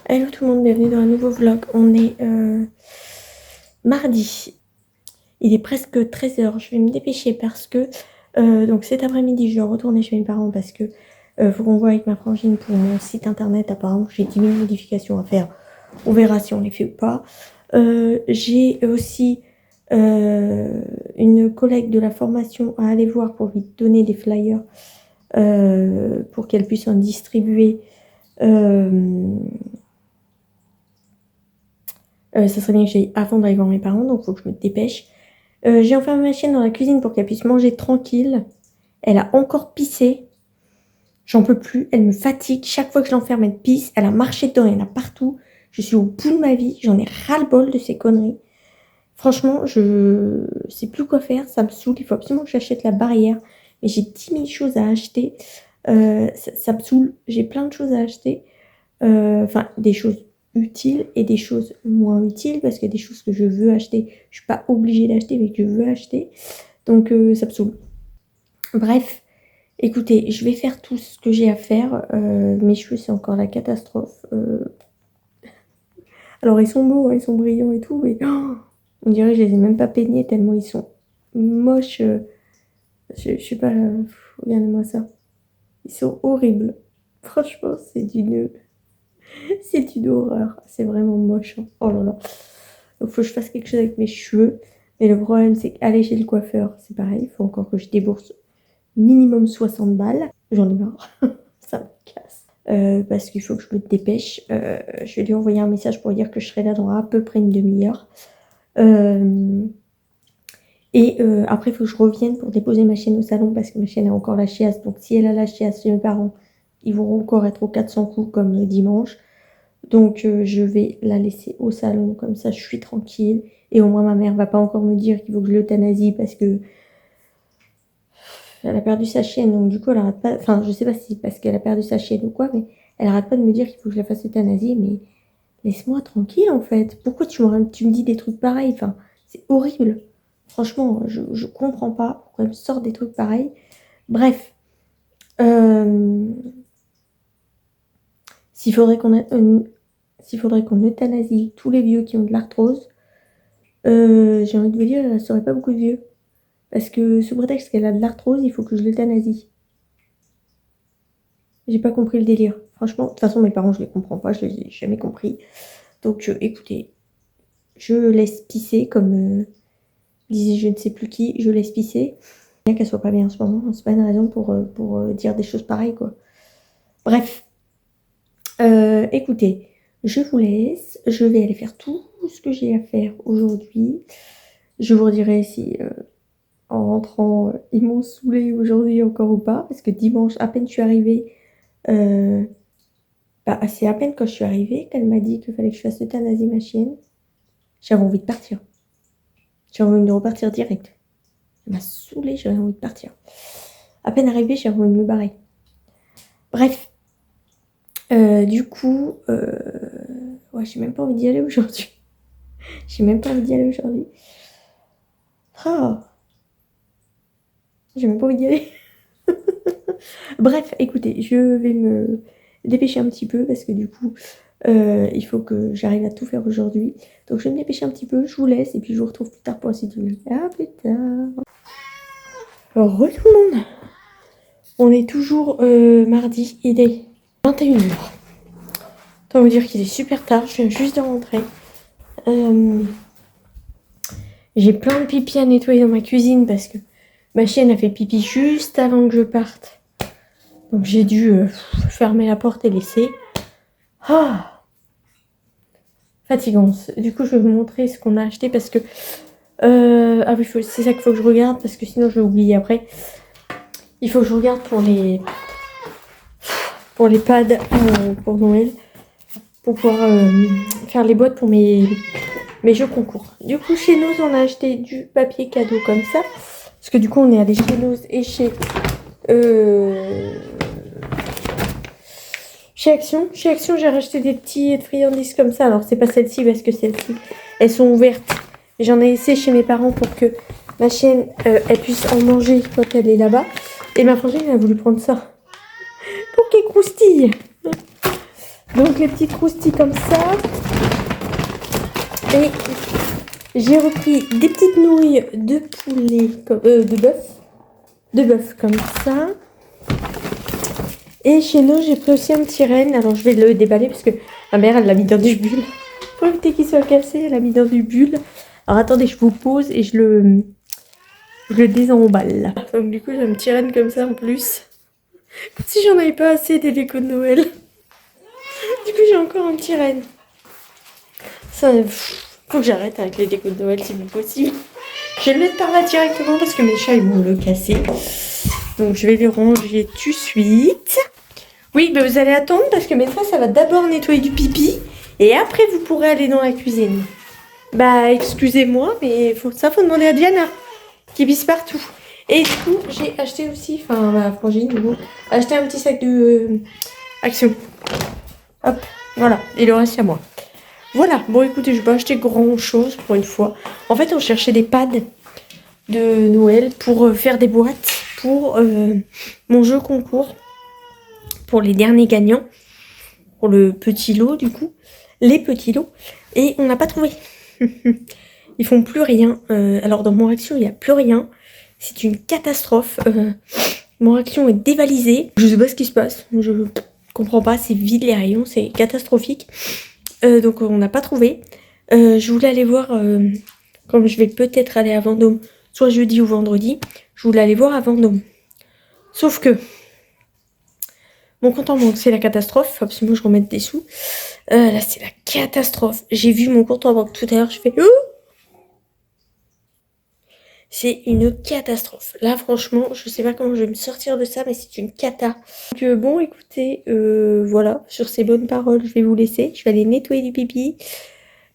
Hello tout le monde, bienvenue dans un nouveau vlog. On est mardi. Il est presque 13 h. Je vais me dépêcher parce que donc cet après-midi, je dois retourner chez mes parents parce que faut qu'on voit avec ma frangine pour mon site internet. Apparemment, j'ai 10 000 modifications à faire. On verra si on les fait ou pas. J'ai aussi une collègue de la formation à aller voir pour lui donner des flyers pour qu'elle puisse en distribuer. Ça serait bien que j'aille avant d'aller voir mes parents, donc il faut que je me dépêche. J'ai enfermé ma chienne dans la cuisine pour qu'elle puisse manger tranquille. Elle a encore pissé. J'en peux plus, elle me fatigue. Chaque fois que je l'enferme, elle pisse. Elle a marché dedans, il y en a partout. Je suis au bout de ma vie, j'en ai ras-le-bol de ces conneries. Franchement, je sais plus quoi faire, ça me saoule. Il faut absolument que j'achète la barrière. Mais j'ai 10 000 choses à acheter. Ça me saoule, j'ai plein de choses à acheter. Enfin, des choses utiles et des choses moins utiles parce qu'il y a des choses que je veux acheter. Je suis pas obligée d'acheter mais que je veux acheter. Donc ça me saoule. Bref, écoutez, je vais faire tout ce que j'ai à faire. Mes cheveux, c'est encore la catastrophe. Alors ils sont beaux, hein, ils sont brillants et tout, mais on dirait que je les ai même pas peignés tellement ils sont moches. Je sais pas, regardez-moi ça. Ils sont horribles. Franchement, c'est une horreur. C'est vraiment moche. Hein. Oh là là. Donc, faut que je fasse quelque chose avec mes cheveux. Mais le problème, c'est qu'aller chez le coiffeur, c'est pareil. Il faut encore que je débourse minimum 60 balles. J'en ai marre. Ça me casse. Parce qu'il faut que je me dépêche. Je vais lui envoyer un message pour lui dire que je serai là dans à peu près une demi-heure. Après, il faut que je revienne pour déposer ma chienne au salon parce que ma chienne a encore la chiasse. Donc, si elle a la chiasse chez mes parents, ils vont encore être aux 400 coups comme dimanche. Donc je vais la laisser au salon, comme ça je suis tranquille. Et au moins ma mère va pas encore me dire qu'il faut que je l'euthanasie parce que elle a perdu sa chienne. Donc du coup elle arrête pas, enfin je sais pas si c'est parce qu'elle a perdu sa chienne ou quoi, mais elle arrête pas de me dire qu'il faut que je la fasse euthanasier. Mais laisse-moi tranquille en fait. Pourquoi tu me dis des trucs pareils? Enfin c'est horrible. Franchement je comprends pas pourquoi elle me sort des trucs pareils. Bref. S'il faudrait qu'on euthanasie tous les vieux qui ont de l'arthrose, j'ai envie de vous dire, elle ne serait pas beaucoup de vieux. Parce que sous prétexte qu'elle a de l'arthrose, il faut que je l'euthanasie. J'ai pas compris le délire. Franchement, de toute façon, mes parents, je les comprends pas, je les ai jamais compris. Donc, écoutez, je laisse pisser, comme disait je ne sais plus qui, je laisse pisser. Bien qu'elle soit pas bien en ce moment, c'est pas une raison pour dire des choses pareilles, quoi. Bref. Écoutez, je vous laisse. Je vais aller faire tout ce que j'ai à faire aujourd'hui. Je vous redirai si en rentrant, ils m'ont saoulé aujourd'hui encore ou pas. Parce que dimanche, à peine je suis arrivée, c'est à peine quand je suis arrivée qu'elle m'a dit qu'il fallait que je fasse euthanasie ma chienne. J'avais envie de partir. J'avais envie de repartir direct. Elle m'a saoulée, j'avais envie de partir. À peine arrivée, j'avais envie de me barrer. Bref. Du coup, ouais, j'ai même pas envie d'y aller aujourd'hui. Ah, j'ai même pas envie d'y aller. Bref, écoutez, je vais me dépêcher un petit peu parce que du coup, il faut que j'arrive à tout faire aujourd'hui. Donc, je vais me dépêcher un petit peu, je vous laisse et puis je vous retrouve plus tard pour la suite du vlog. À plus tard. Alors, tout le monde, on est toujours mardi, il est 21 h. Autant vous dire qu'il est super tard, je viens juste de rentrer. J'ai plein de pipi à nettoyer dans ma cuisine parce que ma chienne a fait pipi juste avant que je parte. Donc j'ai dû fermer la porte et laisser. Ah, fatigant. Du coup, je vais vous montrer ce qu'on a acheté parce que... ah oui, c'est ça qu'il faut que je regarde parce que sinon je vais oublier après. Il faut que je regarde pour les pads pour Noël. Pour pouvoir faire les boîtes pour mes jeux concours. Du coup, chez nous, on a acheté du papier cadeau comme ça. Parce que du coup, on est allé chez nous et chez Action. Chez Action, j'ai racheté des petites friandises comme ça. Alors, c'est pas celle-ci parce que celles-ci, elles sont ouvertes. J'en ai laissé chez mes parents pour que ma chienne, elle puisse en manger quand elle est là-bas. Et ma frangine, elle a voulu prendre ça pour qu'elle croustille. Donc les petites croustilles comme ça. Et j'ai repris des petites nouilles de poulet, de bœuf comme ça. Et chez nous, j'ai pris aussi un petit renne. Alors je vais le déballer parce que ma mère, elle l'a mis dans du bulle. Pour éviter qu'il soit cassé, elle l'a mis dans du bulle. Alors attendez, je vous pose et je le désemballe. Donc du coup, j'ai un petit renne comme ça en plus. Comme si j'en avais pas assez des décos de Noël. Du coup, j'ai encore un petit renne. Ça, faut que j'arrête avec les décos de Noël si possible. Je vais le mettre par là directement parce que mes chats, ils vont le casser. Donc je vais les ranger tout de suite. Oui, mais vous allez attendre parce que maîtresse, ça va d'abord nettoyer du pipi. Et après, vous pourrez aller dans la cuisine. Bah, excusez-moi, mais faut demander à Diana. Qui pisse partout. Et du coup, j'ai acheté aussi, enfin, ma frangine, du coup, a acheté un petit sac de Action. Hop, voilà. Et le reste, c'est à moi. Voilà. Bon, écoutez, je vais pas acheter grand-chose pour une fois. En fait, on cherchait des pads de Noël pour faire des boîtes pour mon jeu concours. Pour les derniers gagnants. Pour le petit lot, du coup. Les petits lots. Et on n'a pas trouvé. Ils font plus rien. Alors, dans mon action, il n'y a plus rien. C'est une catastrophe. Mon action est dévalisée. Je sais pas ce qui se passe. Je comprends pas. C'est vide les rayons. C'est catastrophique. Donc on n'a pas trouvé. Je voulais aller voir. Comme je vais peut-être aller à Vendôme. Soit jeudi ou vendredi. Je voulais aller voir à Vendôme. Sauf que. Mon compte en banque, c'est la catastrophe. Faut absolument que je remette des sous. Là, c'est la catastrophe. J'ai vu mon compte en banque tout à l'heure. Je fais. C'est une catastrophe. Là, franchement, je sais pas comment je vais me sortir de ça, mais c'est une cata. Donc, bon, écoutez, voilà, sur ces bonnes paroles, je vais vous laisser. Je vais aller nettoyer du pipi.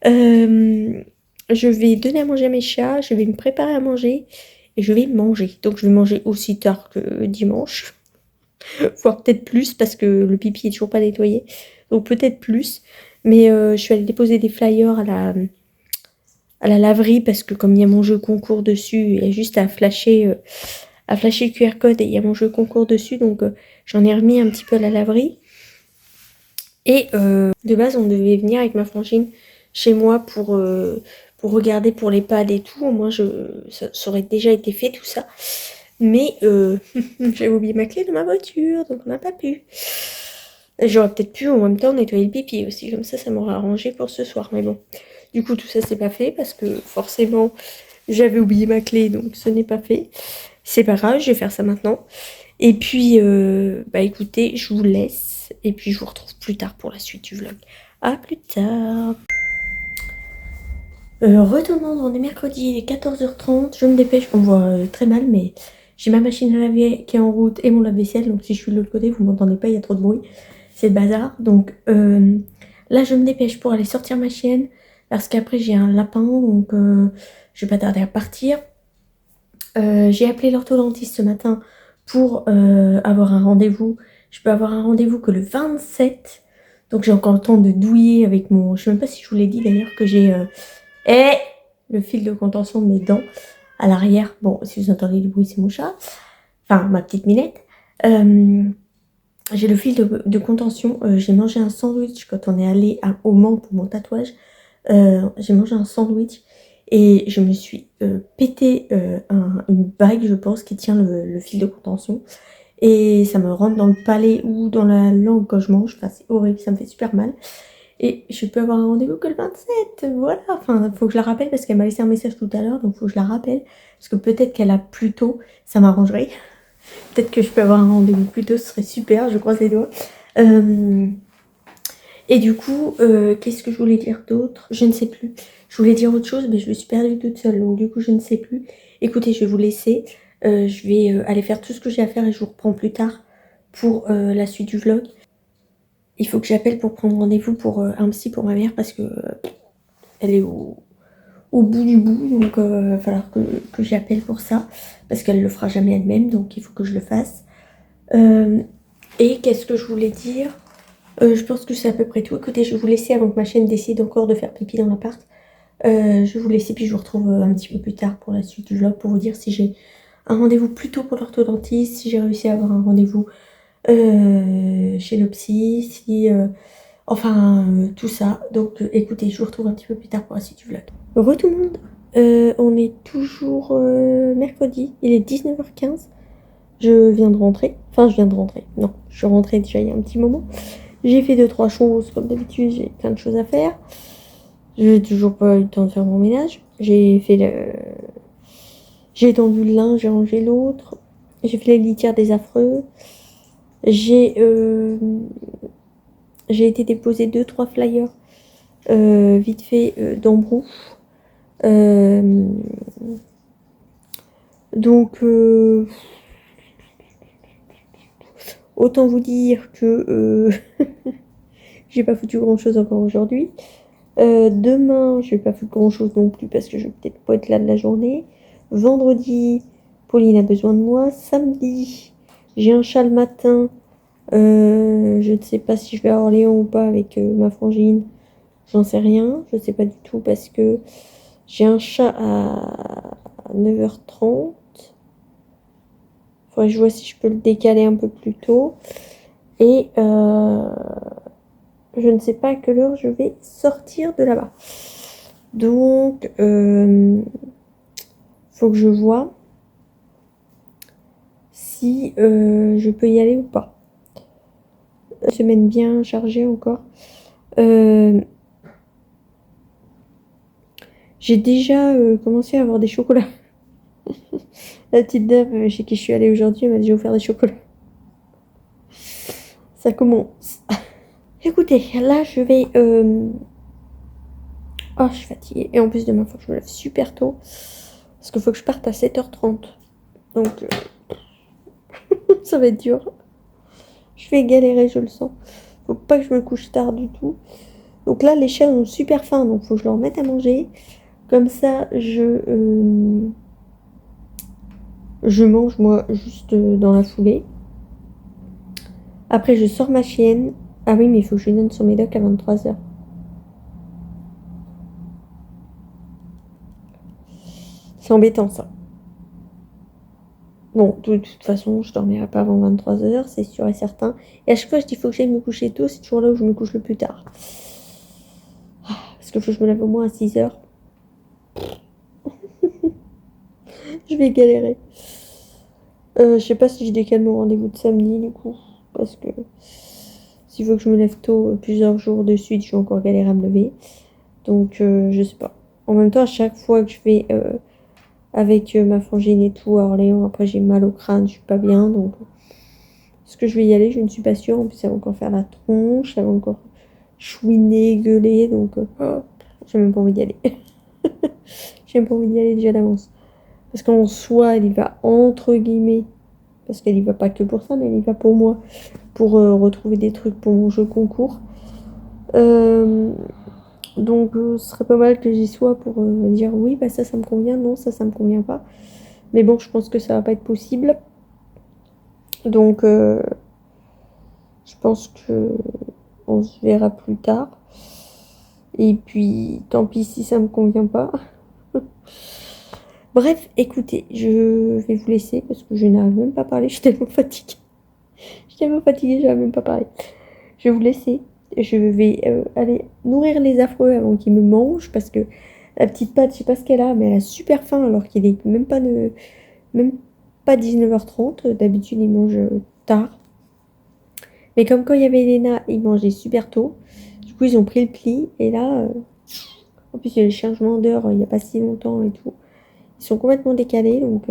Je vais donner à manger à mes chats. Je vais me préparer à manger. Et je vais manger. Donc, je vais manger aussi tard que dimanche. Voire peut-être plus, parce que le pipi est toujours pas nettoyé. Donc, peut-être plus. Mais je suis allée déposer des flyers à la laverie parce que comme il y a mon jeu concours dessus, il y a juste à flasher le QR code et il y a mon jeu concours dessus, donc j'en ai remis un petit peu à la laverie. Et de base, on devait venir avec ma frangine chez moi pour regarder pour les pads et tout. Au moins, ça aurait déjà été fait tout ça. Mais j'avais oublié ma clé de ma voiture, donc on n'a pas pu. J'aurais peut-être pu en même temps nettoyer le pipi aussi, comme ça m'aurait arrangé pour ce soir, mais bon. Du coup, tout ça, c'est pas fait parce que forcément, j'avais oublié ma clé, donc ce n'est pas fait. C'est pas grave, je vais faire ça maintenant. Et puis, bah écoutez, je vous laisse. Et puis, je vous retrouve plus tard pour la suite du vlog. À plus tard. Retournons, on est mercredi, il est 14h30. Je me dépêche, on voit très mal, mais j'ai ma machine à laver qui est en route et mon lave-vaisselle. Donc, si je suis de l'autre côté, vous m'entendez pas, il y a trop de bruit. C'est le bazar. Donc, là, je me dépêche pour aller sortir ma chienne. Parce qu'après j'ai un lapin, donc je vais pas tarder à partir. J'ai appelé l'orthodontiste ce matin pour avoir un rendez-vous. Je peux avoir un rendez-vous que le 27. Donc j'ai encore le temps de douiller avec mon... Je sais même pas si je vous l'ai dit d'ailleurs que j'ai le fil de contention de mes dents à l'arrière. Bon, si vous entendez du bruit, c'est mon chat. Enfin, ma petite Minette. J'ai le fil de contention. J'ai mangé un sandwich quand on est allé au Mans pour mon tatouage. J'ai mangé un sandwich et je me suis pété une bague, je pense, qui tient le fil de contention. Et ça me rentre dans le palais ou dans la langue quand je mange. Enfin, c'est horrible, ça me fait super mal. Et je peux avoir un rendez-vous que le 27, voilà. Enfin, faut que je la rappelle parce qu'elle m'a laissé un message tout à l'heure, donc faut que je la rappelle. Parce que peut-être qu'elle a plus tôt, ça m'arrangerait. Peut-être que je peux avoir un rendez-vous plus tôt, ce serait super, je croise les doigts. Et du coup, qu'est-ce que je voulais dire d'autre? Je ne sais plus. Je voulais dire autre chose, mais je me suis perdue toute seule. Donc du coup, je ne sais plus. Écoutez, je vais vous laisser. Je vais aller faire tout ce que j'ai à faire et je vous reprends plus tard pour la suite du vlog. Il faut que j'appelle pour prendre rendez-vous pour un psy pour ma mère parce que elle est au bout du bout. Donc il va falloir que j'appelle pour ça. Parce qu'elle le fera jamais elle-même. Donc il faut que je le fasse. Et qu'est-ce que je voulais dire? Je pense que c'est à peu près tout. Écoutez, je vais vous laisser avant que ma chaîne décide encore de faire pipi dans l'appart. Je vais vous laisser, puis je vous retrouve un petit peu plus tard pour la suite du vlog pour vous dire si j'ai un rendez-vous plus tôt pour l'orthodontiste, si j'ai réussi à avoir un rendez-vous chez le psy, si Enfin, tout ça. Donc, écoutez, je vous retrouve un petit peu plus tard pour la suite du vlog. Re tout le monde. On est toujours mercredi. Il est 19h15. Je viens de rentrer. Enfin, je viens de rentrer. Non, je suis rentrée déjà il y a un petit moment. J'ai fait 2-3 choses. Comme d'habitude, j'ai plein de choses à faire. J'ai toujours pas eu le temps de faire mon ménage. J'ai étendu l'un, j'ai rangé l'autre. J'ai fait les litières des affreux. J'ai été déposer 2-3 flyers vite fait d'Ambrou. Donc, autant vous dire que j'ai pas foutu grand chose encore aujourd'hui. Demain, je vais pas foutre grand chose non plus parce que je vais peut-être pas être là de la journée. Vendredi, Pauline a besoin de moi. Samedi, j'ai un chat le matin. Je ne sais pas si je vais à Orléans ou pas avec ma frangine. J'en sais rien. Je sais pas du tout parce que j'ai un chat à 9h30. Faudrait que je vois si je peux le décaler un peu plus tôt. Et je ne sais pas à quelle heure je vais sortir de là-bas. Donc, faut que je vois si je peux y aller ou pas. Une semaine bien chargée encore. J'ai déjà commencé à avoir des chocolats. La petite dame chez qui je suis allée aujourd'hui m'a déjà offert des chocolats. Ça commence. Écoutez, là je vais... Oh, je suis fatiguée. Et en plus demain, il faut que je me lève super tôt. Parce qu'il faut que je parte à 7h30. Donc, ça va être dur. Je vais galérer, je le sens. Faut pas que je me couche tard du tout. Donc là, les chats ont super faim. Donc, faut que je leur mette à manger. Comme ça, je mange, moi, juste dans la foulée. Après, je sors ma chienne. Ah oui, mais il faut que je lui donne son médoc à 23h. C'est embêtant, ça. Bon, de toute façon, je dormirai pas avant 23h, c'est sûr et certain. Et à chaque fois, je dis faut que j'aille me coucher tôt, c'est toujours là où je me couche le plus tard. Parce qu'il faut que je me lève au moins à 6h. Je vais galérer. Je sais pas si je décale mon rendez-vous de samedi, du coup. Parce que s'il faut que je me lève tôt plusieurs jours de suite, je vais encore galérer à me lever. Donc, je sais pas. En même temps, à chaque fois que je vais avec ma frangine et tout à Orléans, après j'ai mal au crâne, je suis pas bien. Donc, est-ce que je vais y aller? Je ne suis pas sûre. En plus, ça va encore faire la tronche, ça va encore chouiner, gueuler. Donc, j'ai même pas envie d'y aller. J'ai même pas envie d'y aller déjà d'avance. Parce qu'en soi, elle y va entre guillemets. Parce qu'elle y va pas que pour ça, mais elle y va pour moi. Pour retrouver des trucs pour mon jeu concours. Donc, ce serait pas mal que j'y sois pour dire oui, bah ça me convient. Non, ça me convient pas. Mais bon, je pense que ça va pas être possible. Donc, je pense que on se verra plus tard. Et puis, tant pis si ça me convient pas. Bref, écoutez, je vais vous laisser parce que je n'arrive même pas à parler. Je suis tellement fatiguée. Je suis tellement fatiguée, je n'arrive même pas à parler. Je vais vous laisser. Je vais aller nourrir les affreux avant qu'ils me mangent parce que la petite patte, je sais pas ce qu'elle a, mais elle a super faim alors qu'il est même pas 19h30. D'habitude, il mange tard. Mais comme quand il y avait Elena, ils mangeaient super tôt. Du coup, ils ont pris le pli. Et là, en plus, il y a eu le changement d'heure il n'y a pas si longtemps et tout. Ils sont complètement décalés. Donc,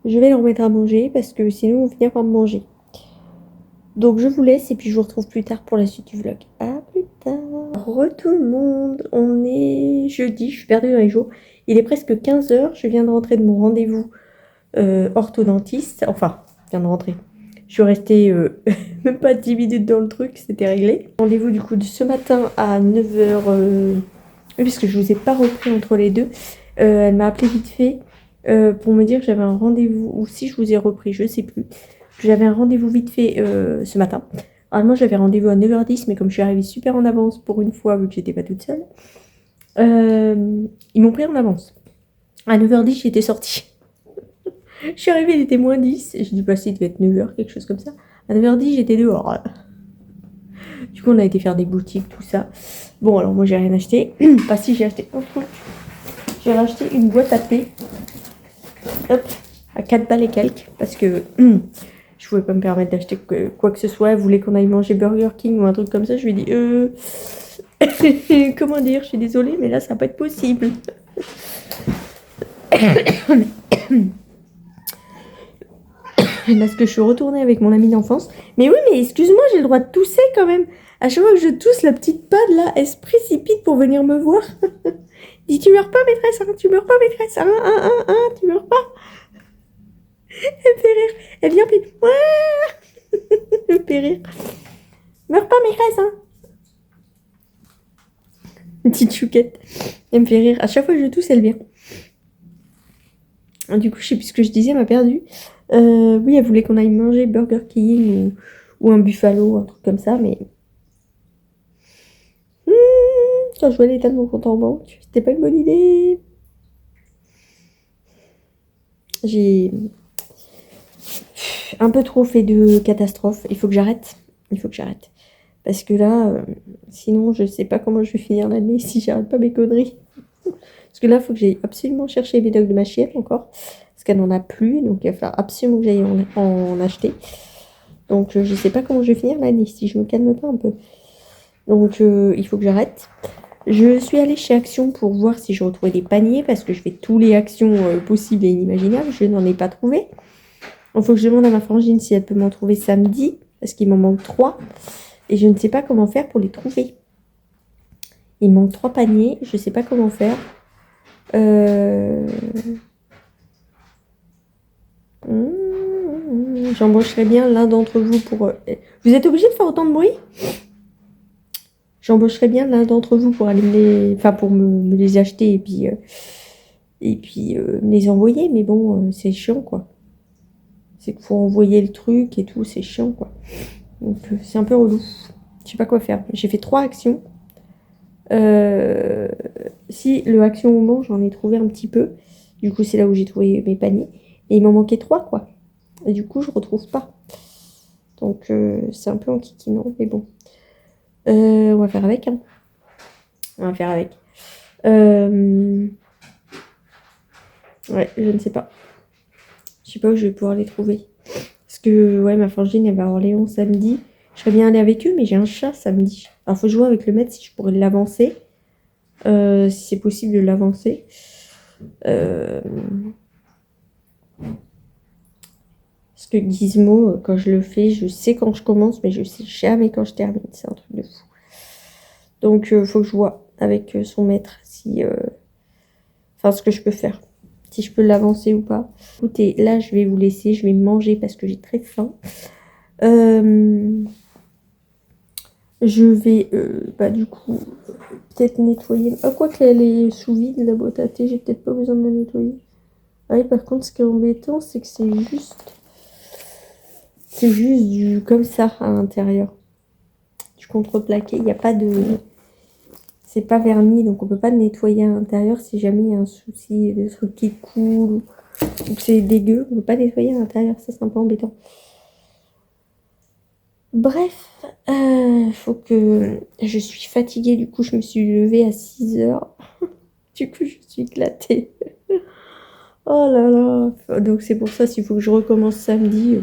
je vais leur mettre à manger parce que sinon, ils vont finir par me manger. Donc, je vous laisse et puis je vous retrouve plus tard pour la suite du vlog. À plus tard. Re tout le monde. On est jeudi. Je suis perdue dans les jours. Il est presque 15h. Je viens de rentrer de mon rendez-vous orthodontiste. Enfin, je viens de rentrer. Je suis restée même pas 10 minutes dans le truc, c'était réglé. Rendez-vous du coup de ce matin à 9h, puisque je vous ai pas repris entre les deux. Elle m'a appelé vite fait pour me dire que j'avais un rendez-vous, ou si je vous ai repris, je sais plus. J'avais un rendez-vous vite fait ce matin. Alors moi j'avais rendez-vous à 9h10, mais comme je suis arrivée super en avance pour une fois, vu que j'étais pas toute seule, ils m'ont pris en avance. À 9h10, j'étais sortie. Je suis arrivée, il était moins 10. Et je dis, bah, il devait être 9h, quelque chose comme ça. À 9h10, j'étais dehors. Du coup, on a été faire des boutiques, tout ça. Bon, alors moi, j'ai rien acheté. Pas si, j'ai acheté un truc. J'ai racheté une boîte à thé. Hop, à 4 balles et quelques. Parce que je pouvais pas me permettre d'acheter quoi que ce soit. Elle voulait qu'on aille manger Burger King ou un truc comme ça. Je lui ai dit, comment dire, je suis désolée, mais là, ça va pas être possible. Parce que je suis retournée avec mon amie d'enfance. Mais oui, mais excuse-moi, j'ai le droit de tousser quand même. À chaque fois que je tousse, la petite pad là, elle se précipite pour venir me voir. Dis, tu meurs pas, maîtresse, hein, tu meurs pas, maîtresse, tu meurs pas. Elle me fait rire. Elle vient, puis, ouais. Elle me fait rire. Meurs pas, maîtresse, hein. Une petite chouquette. Elle me fait rire. À chaque fois que je tousse, elle vient. Du coup, je sais plus ce que je disais, elle m'a perdu. Oui, elle voulait qu'on aille manger Burger King ou un Buffalo, un truc comme ça, mais quand je vois l'état de mon compte en banque, c'était pas une bonne idée. J'ai un peu trop fait de catastrophes. Il faut que j'arrête. Il faut que j'arrête. Parce que là, sinon, je sais pas comment je vais finir l'année si j'arrête pas mes conneries. Parce que là, il faut que j'aille absolument chercher les médocs de ma chienne encore. Parce qu'elle n'en a plus. Donc, il va falloir absolument que j'aille en acheter. Donc, je sais pas comment je vais finir l'année si je me calme pas un peu. Donc, il faut que j'arrête. Je suis allée chez Action pour voir si je retrouvais des paniers. Parce que je fais tous les actions possibles et inimaginables. Je n'en ai pas trouvé. Il faut que je demande à ma frangine si elle peut m'en trouver samedi. Parce qu'il m'en manque 3. Et je ne sais pas comment faire pour les trouver. Il manque 3 paniers. Je ne sais pas comment faire. J'embaucherai bien l'un d'entre vous pour... Vous êtes obligé de faire autant de bruit? J'embaucherai bien l'un d'entre vous pour aller enfin, pour me les acheter et puis me les envoyer. Mais bon, c'est chiant, quoi. C'est qu'il faut envoyer le truc et tout. C'est chiant, quoi. Donc, c'est un peu relou. Je sais pas quoi faire. J'ai fait 3 actions. Si le action moment, j'en ai trouvé un petit peu. Du coup, c'est là où j'ai trouvé mes paniers. Et il m'en manquait 3, quoi. Et du coup, je retrouve pas. Donc, c'est un peu enquiquinant, mais bon. On va faire avec, hein. On va faire avec. Ouais, je ne sais pas. Je sais pas où je vais pouvoir les trouver. Parce que, ouais, ma frangine, elle va à Orléans samedi. Je serais bien allée avec eux, mais j'ai un chat samedi. Alors, faut jouer avec le maître si je pourrais l'avancer. Si c'est possible de l'avancer. Parce que Gizmo, quand je le fais, je sais quand je commence, mais je sais jamais quand je termine. C'est un truc de fou. Donc, faut que je vois avec son maître si, enfin, ce que je peux faire. Si je peux l'avancer ou pas. Écoutez, là, je vais vous laisser. Je vais manger parce que j'ai très faim. Je vais, du coup, peut-être nettoyer. Ah, quoi qu'elle est sous vide, la boîte à thé, j'ai peut-être pas besoin de la nettoyer. Ah oui, par contre, ce qui est embêtant, c'est que c'est juste du comme ça à l'intérieur. Du contreplaqué, il n'y a pas de... C'est pas verni, donc on peut pas le nettoyer à l'intérieur si jamais il y a un souci, des trucs qui coulent ou que c'est dégueu. On peut pas nettoyer à l'intérieur, ça c'est un peu embêtant. Bref, faut que... Je suis fatiguée, du coup je me suis levée à 6h. Du coup je suis éclatée. Oh là là. Donc c'est pour ça, s'il faut que je recommence samedi.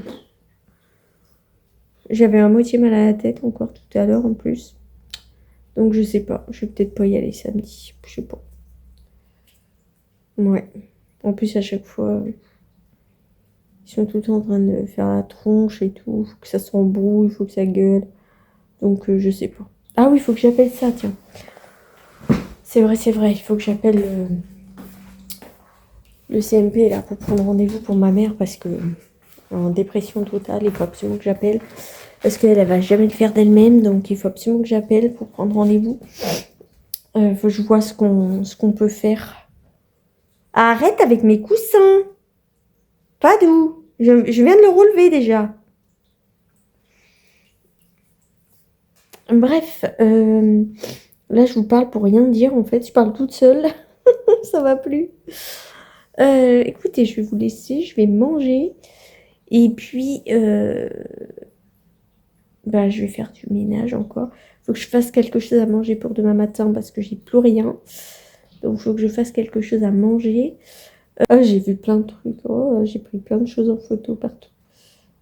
J'avais un moitié mal à la tête encore tout à l'heure en plus. Donc je sais pas, je vais peut-être pas y aller samedi. Je sais pas. Ouais. En plus à chaque fois, ils sont tout le temps en train de faire la tronche et tout. Faut que ça s'embrouille, il faut que ça gueule. Donc je sais pas. Ah oui, il faut que j'appelle ça, tiens. C'est vrai, il faut que j'appelle le CMP là pour prendre rendez-vous pour ma mère parce que en dépression totale, il faut absolument que j'appelle. Parce qu'elle, elle va jamais le faire d'elle-même, donc il faut absolument que j'appelle pour prendre rendez-vous. Faut que je vois ce qu'on peut faire. Arrête avec mes coussins. Pas doux. Je viens de le relever déjà. Bref, là je vous parle pour rien dire en fait. Je parle toute seule. Ça va plus. Écoutez, je vais vous laisser. Je vais manger. Et puis, bah, je vais faire du ménage encore. Faut que je fasse quelque chose à manger pour demain matin parce que j'ai plus rien. Donc, faut que je fasse quelque chose à manger. J'ai vu plein de trucs. Oh, j'ai pris plein de choses en photo partout.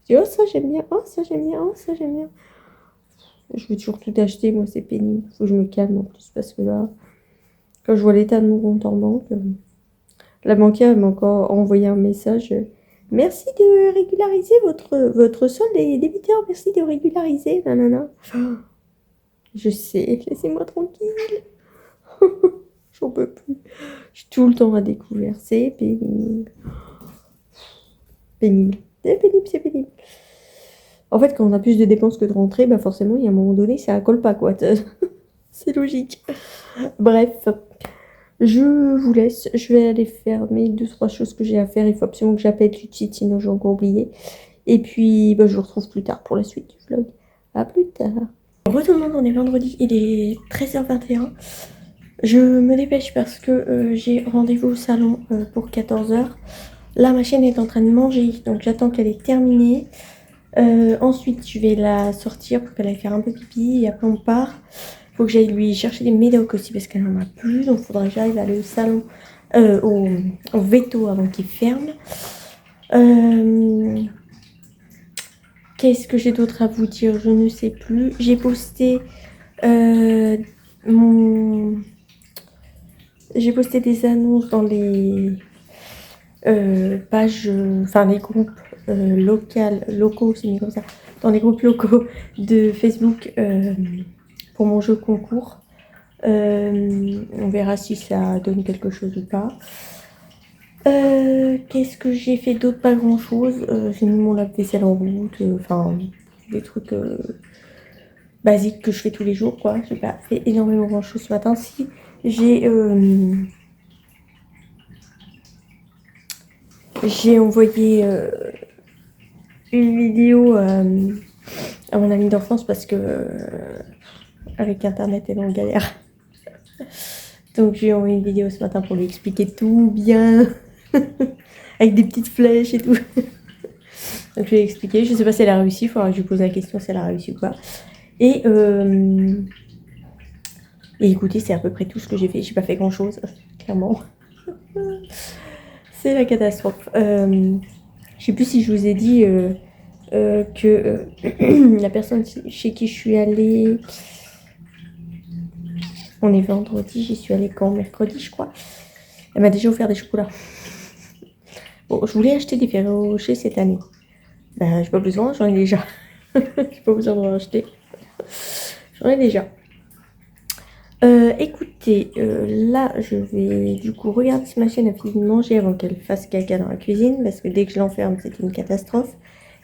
Je dis, oh, ça j'aime bien. Oh, ça j'aime bien. Oh, ça j'aime bien. Je veux toujours tout acheter. Moi, c'est pénible. Faut que je me calme en plus parce que là, quand je vois l'état de mon compte en banque, la banquière m'a encore envoyé un message. Merci de régulariser votre solde et débiteur. Merci de régulariser. Nanana. Je sais, laissez-moi tranquille. J'en peux plus. Je suis tout le temps à découvert. C'est pénible. Pénible. C'est pénible, c'est pénible. En fait, quand on a plus de dépenses que de rentrées, bah forcément, il y a un moment donné, ça colle pas, quoi. C'est logique. Bref, je vous laisse. Je vais aller faire mes 2-3 choses que j'ai à faire. Il faut absolument que j'appelle Lucie, sinon j'ai encore oublié. Et puis, bah, je vous retrouve plus tard pour la suite du vlog. À plus tard. Bonjour tout le monde, on est vendredi, il est 13h21. Je me dépêche parce que j'ai rendez-vous au salon pour 14h. Là, ma chienne est en train de manger, donc j'attends qu'elle ait terminé. Ensuite, je vais la sortir pour qu'elle aille faire un peu pipi et après on part. Il faut que j'aille lui chercher des médocs aussi parce qu'elle n'en a plus. Donc, il faudra que j'arrive à aller au salon, au veto avant qu'il ferme. Qu'est-ce que j'ai d'autre à vous dire? Je ne sais plus. J'ai posté J'ai posté des annonces dans les pages, enfin les groupes locaux, c'est mis comme ça, dans les groupes locaux de Facebook pour mon jeu concours. On verra si ça donne quelque chose ou pas. Qu'est-ce que j'ai fait d'autre? Pas grand chose. J'ai mis mon lave-vaisselle en route, enfin des trucs basiques que je fais tous les jours, quoi. J'ai pas fait énormément grand chose ce matin. Si j'ai envoyé une vidéo à mon amie d'enfance parce que avec internet elle est en galère. Donc j'ai envoyé une vidéo ce matin pour lui expliquer tout bien avec des petites flèches et tout. Donc je lui ai expliqué, je sais pas si elle a réussi, il faudra que je lui pose la question si elle a réussi ou pas. Et écoutez, c'est à peu près tout ce que j'ai fait. J'ai pas fait grand chose, clairement. C'est la catastrophe. Je sais plus si je vous ai dit que la personne chez qui je suis allée, on est vendredi, j'y suis allée quand? Mercredi, je crois. Elle m'a déjà offert des chocolats. Bon, je voulais acheter des Ferrero Rocher cette année. Ben, j'ai pas besoin, j'en ai déjà. J'ai pas besoin d'en acheter. J'en ai déjà. Écoutez, là, je vais du coup regarder si ma chienne a fini de manger avant qu'elle fasse caca dans la cuisine. Parce que dès que je l'enferme, c'est une catastrophe.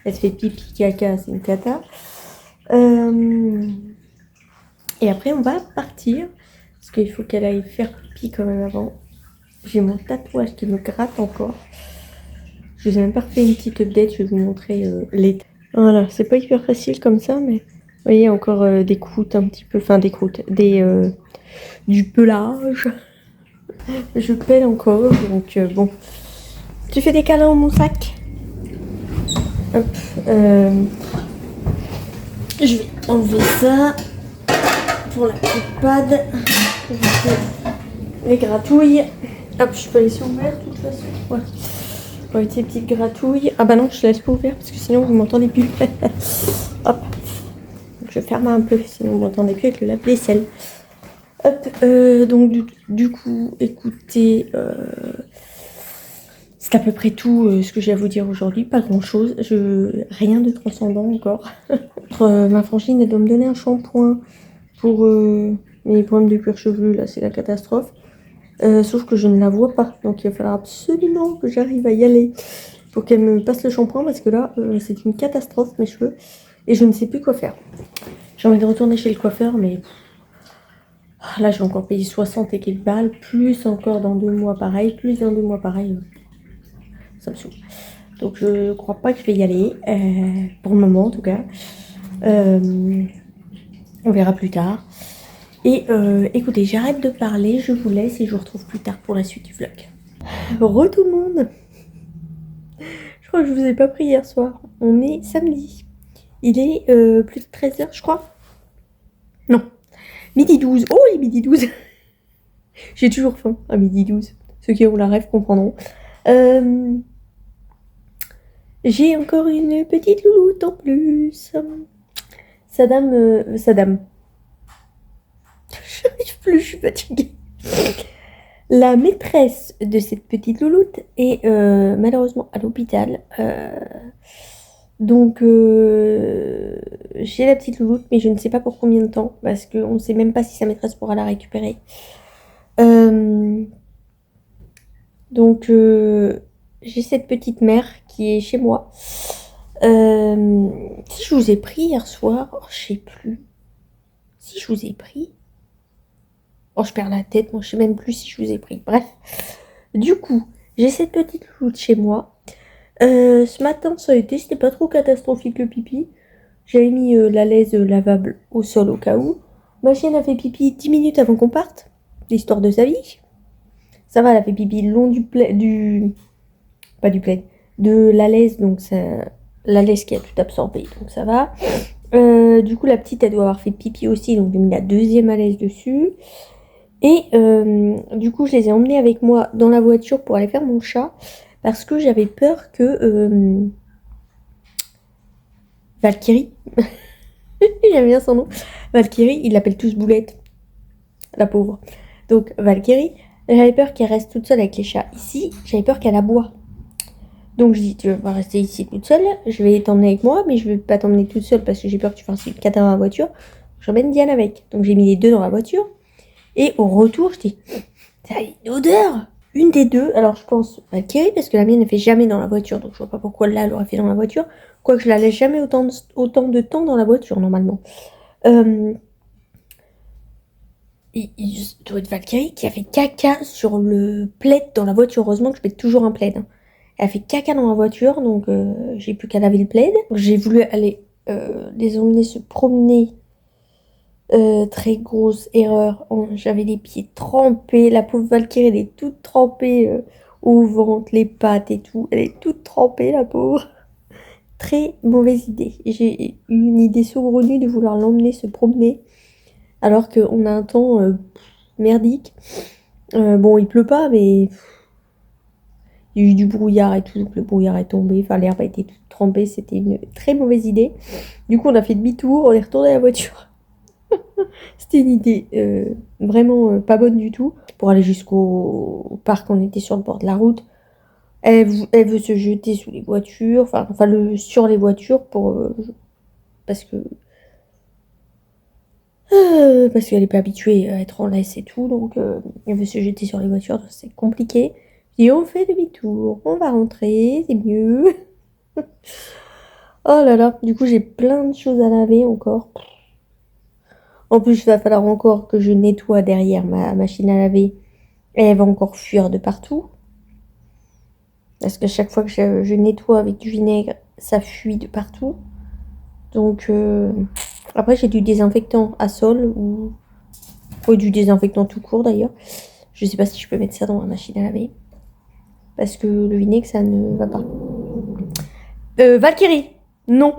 Elle se fait pipi, caca, c'est une cata. Et après, on va partir. Parce qu'il faut qu'elle aille faire pipi quand même avant. J'ai mon tatouage qui me gratte encore. Je vous ai même pas refait une petite update. Je vais vous montrer l'état. Voilà, c'est pas hyper facile comme ça, mais vous voyez encore des croûtes un petit peu. Enfin, des croûtes. Du pelage. Je pèle encore. Donc, bon. Tu fais des câlins dans mon sac? Hop. Je vais enlever ça. Pour la petite pad. Les gratouilles. Hop, je peux laisser ouvert de toute façon. Voilà. Pour éviter les petites gratouilles. Ah bah non, je laisse pas ouvert parce que sinon vous m'entendez plus. Hop. Donc, je ferme un peu, sinon vous m'entendez plus avec le lave-vaisselle. Hop. Donc du coup, écoutez, c'est à peu près tout ce que j'ai à vous dire aujourd'hui. Pas grand chose. Rien de transcendant encore. Ma frangine, elle doit me donner un shampoing pour mes problèmes de cuir chevelu. Là, c'est la catastrophe. Sauf que je ne la vois pas. Donc il va falloir absolument que j'arrive à y aller pour qu'elle me passe le shampoing. Parce que là, c'est une catastrophe, mes cheveux. Et je ne sais plus quoi faire. J'ai envie de retourner chez le coiffeur, mais là, je vais encore payer 60 et quelques balles. Plus encore dans 2 mois pareil. Plus dans 2 mois pareil. Ça me saoule. Donc je crois pas que je vais y aller. Pour le moment, en tout cas. On verra plus tard. Et écoutez, j'arrête de parler, je vous laisse et je vous retrouve plus tard pour la suite du vlog. Re tout le monde. Je crois que je vous ai pas pris hier soir. On est samedi. Il est plus de 13h, je crois. Non, midi 12. Oh, il est midi 12. J'ai toujours faim à midi 12. Ceux qui ont la rêve comprendront. J'ai encore une petite louloute en plus. Sadam. Je suis fatiguée. La maîtresse de cette petite louloute est malheureusement à l'hôpital. Donc, j'ai la petite louloute, mais je ne sais pas pour combien de temps, parce qu'on ne sait même pas si sa maîtresse pourra la récupérer. Donc, j'ai cette petite mère qui est chez moi. Si je vous ai pris hier soir, oh, je sais plus. Si je vous ai pris. Oh, je perds la tête, moi je sais même plus si je vous ai pris. Bref. Du coup, j'ai cette petite louloute chez moi. Ce matin, ça a été, c'était pas trop catastrophique le pipi. J'avais mis la laise lavable au sol au cas où. Ma chienne a fait pipi 10 minutes avant qu'on parte. L'histoire de sa vie. Ça va, elle a fait pipi le long pas du plaid. De la laise, donc ça... La laise qui a tout absorbé, donc ça va. Du coup, la petite, elle doit avoir fait pipi aussi, donc j'ai mis la deuxième à l'aise dessus. Et du coup, je les ai emmenés avec moi dans la voiture pour aller faire mon chat. Parce que j'avais peur que... Valkyrie, j'aime bien son nom. Valkyrie, ils l'appellent tous Boulette. La pauvre. Donc, Valkyrie, j'avais peur qu'elle reste toute seule avec les chats. Ici, j'avais peur qu'elle aboie. Donc, je dis, tu vas pas rester ici toute seule. Je vais t'emmener avec moi, mais je vais pas t'emmener toute seule parce que j'ai peur que tu fasses une cata dans la voiture. J'emmène Diane avec. Donc, j'ai mis les deux dans la voiture. Et au retour, je dis, ça a une odeur. Une des deux, alors je pense Valkyrie, parce que la mienne ne fait jamais dans la voiture, donc je vois pas pourquoi là elle aurait fait dans la voiture. Quoique je la laisse jamais autant de temps dans la voiture normalement. Il doit être Valkyrie qui a fait caca sur le plaid dans la voiture. Heureusement que je mets toujours un plaid. Elle a fait caca dans la voiture, donc j'ai plus qu'à laver le plaid. J'ai voulu aller les emmener se promener. Très grosse erreur. J'avais les pieds trempés. La pauvre Valkyrie, elle est toute trempée au ventre, les pattes et tout. Elle est toute trempée, la pauvre. Très mauvaise idée. J'ai eu une idée saugrenue de vouloir l'emmener se promener alors qu'on a un temps merdique. Bon, il pleut pas, mais il y a eu du brouillard et tout, donc le brouillard est tombé. Enfin, l'herbe a été toute trempée. C'était une très mauvaise idée. Du coup, on a fait demi-tour, on est retourné à la voiture. C'était une idée vraiment pas bonne du tout. Pour aller jusqu'au parc, on était sur le bord de la route. Elle veut se jeter sous les voitures, sur les voitures parce que parce qu'elle n'est pas habituée à être en laisse et tout, donc elle veut se jeter sur les voitures, donc c'est compliqué. Et on fait demi-tour, on va rentrer, c'est mieux. Oh là là, du coup j'ai plein de choses à laver encore. En plus, il va falloir encore que je nettoie derrière ma machine à laver. Et elle va encore fuir de partout. Parce que chaque fois que je nettoie avec du vinaigre, ça fuit de partout. Donc, après, j'ai du désinfectant à sol ou du désinfectant tout court d'ailleurs. Je sais pas si je peux mettre ça dans ma machine à laver. Parce que le vinaigre, ça ne va pas. Valkyrie, non.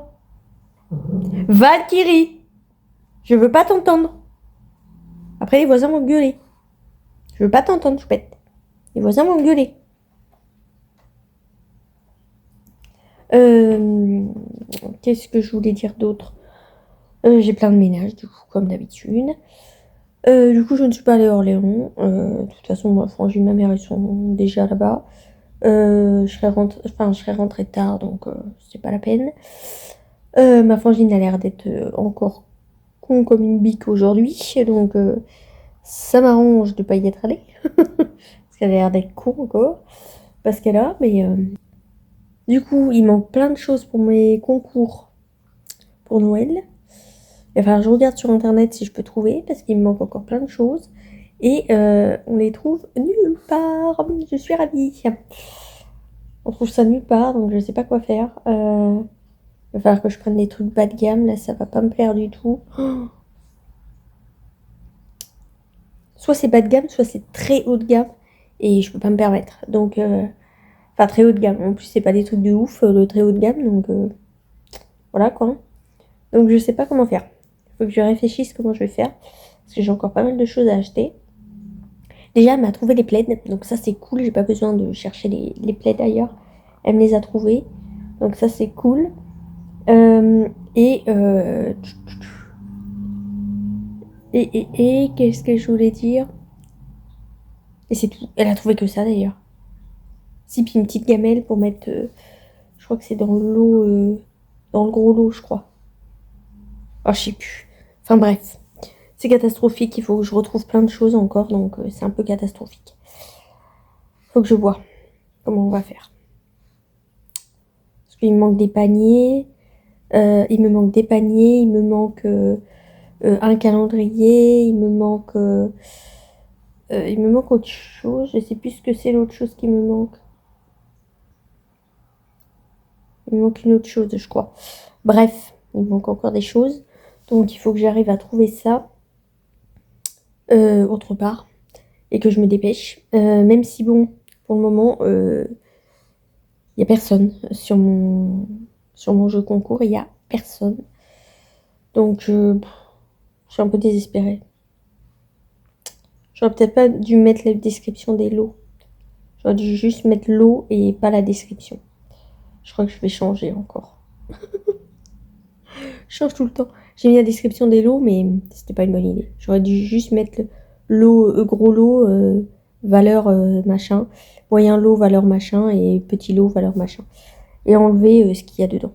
Valkyrie, je veux pas t'entendre. Après, les voisins vont gueuler. Je veux pas t'entendre, choupette. Les voisins vont gueuler. Qu'est-ce que je voulais dire d'autre? J'ai plein de ménage, du coup, comme d'habitude. Du coup, je ne suis pas allée à Orléans. De toute façon, ma frangine et ma mère, ils sont déjà là-bas. Je serais rentrée tard, donc c'est pas la peine. Ma frangine a l'air d'être encore con comme une bique aujourd'hui, donc ça m'arrange de pas y être allée. Parce qu'elle a l'air d'être con encore. Parce qu'elle a, mais... Du coup, il manque plein de choses pour mes concours pour Noël. Enfin, je regarde sur internet si je peux trouver, parce qu'il me manque encore plein de choses. Et on les trouve nulle part. Je suis ravie. On trouve ça nulle part, donc je sais pas quoi faire. Il va falloir que je prenne des trucs bas de gamme. Là, ça va pas me plaire du tout. Soit c'est bas de gamme, soit c'est très haut de gamme. Et je peux pas me permettre. Donc, très haut de gamme. En plus, c'est pas des trucs de ouf, le très haut de gamme. Donc, voilà quoi. Donc je sais pas comment faire. Il faut que je réfléchisse comment je vais faire. Parce que j'ai encore pas mal de choses à acheter. Déjà, elle m'a trouvé les plaids. Donc ça, c'est cool. J'ai pas besoin de chercher les plaids ailleurs. Elle me les a trouvés. Donc ça, c'est cool. Euh, et, euh, qu'est-ce que je voulais dire? Et c'est tout. Elle a trouvé que ça d'ailleurs. Si, puis une petite gamelle pour mettre. Je crois que c'est dans l'eau. Dans le gros lot, je crois. Oh, je sais plus. Enfin bref. C'est catastrophique. Il faut que je retrouve plein de choses encore. Donc c'est un peu catastrophique. Faut que je vois comment on va faire. Parce qu'il me manque des paniers. Il me manque des paniers. Il me manque un calendrier. Il me manque autre chose. Je sais plus ce que c'est l'autre chose qui me manque. Il me manque une autre chose, je crois. Bref, il me manque encore des choses. Donc il faut que j'arrive à trouver ça autre part. Et que je me dépêche. Même si bon, pour le moment, il n'y a personne sur mon jeu concours. Il n'y a personne. Donc je suis un peu désespérée. J'aurais peut-être pas dû mettre la description des lots. J'aurais dû juste mettre l'eau et pas la description. Je crois que je vais changer encore. Je change tout le temps. J'ai mis la description des lots, mais c'était pas une bonne idée. J'aurais dû juste mettre lot, gros lot, valeur machin, moyen lot, valeur machin, et petit lot, valeur machin. Et enlever ce qu'il y a dedans.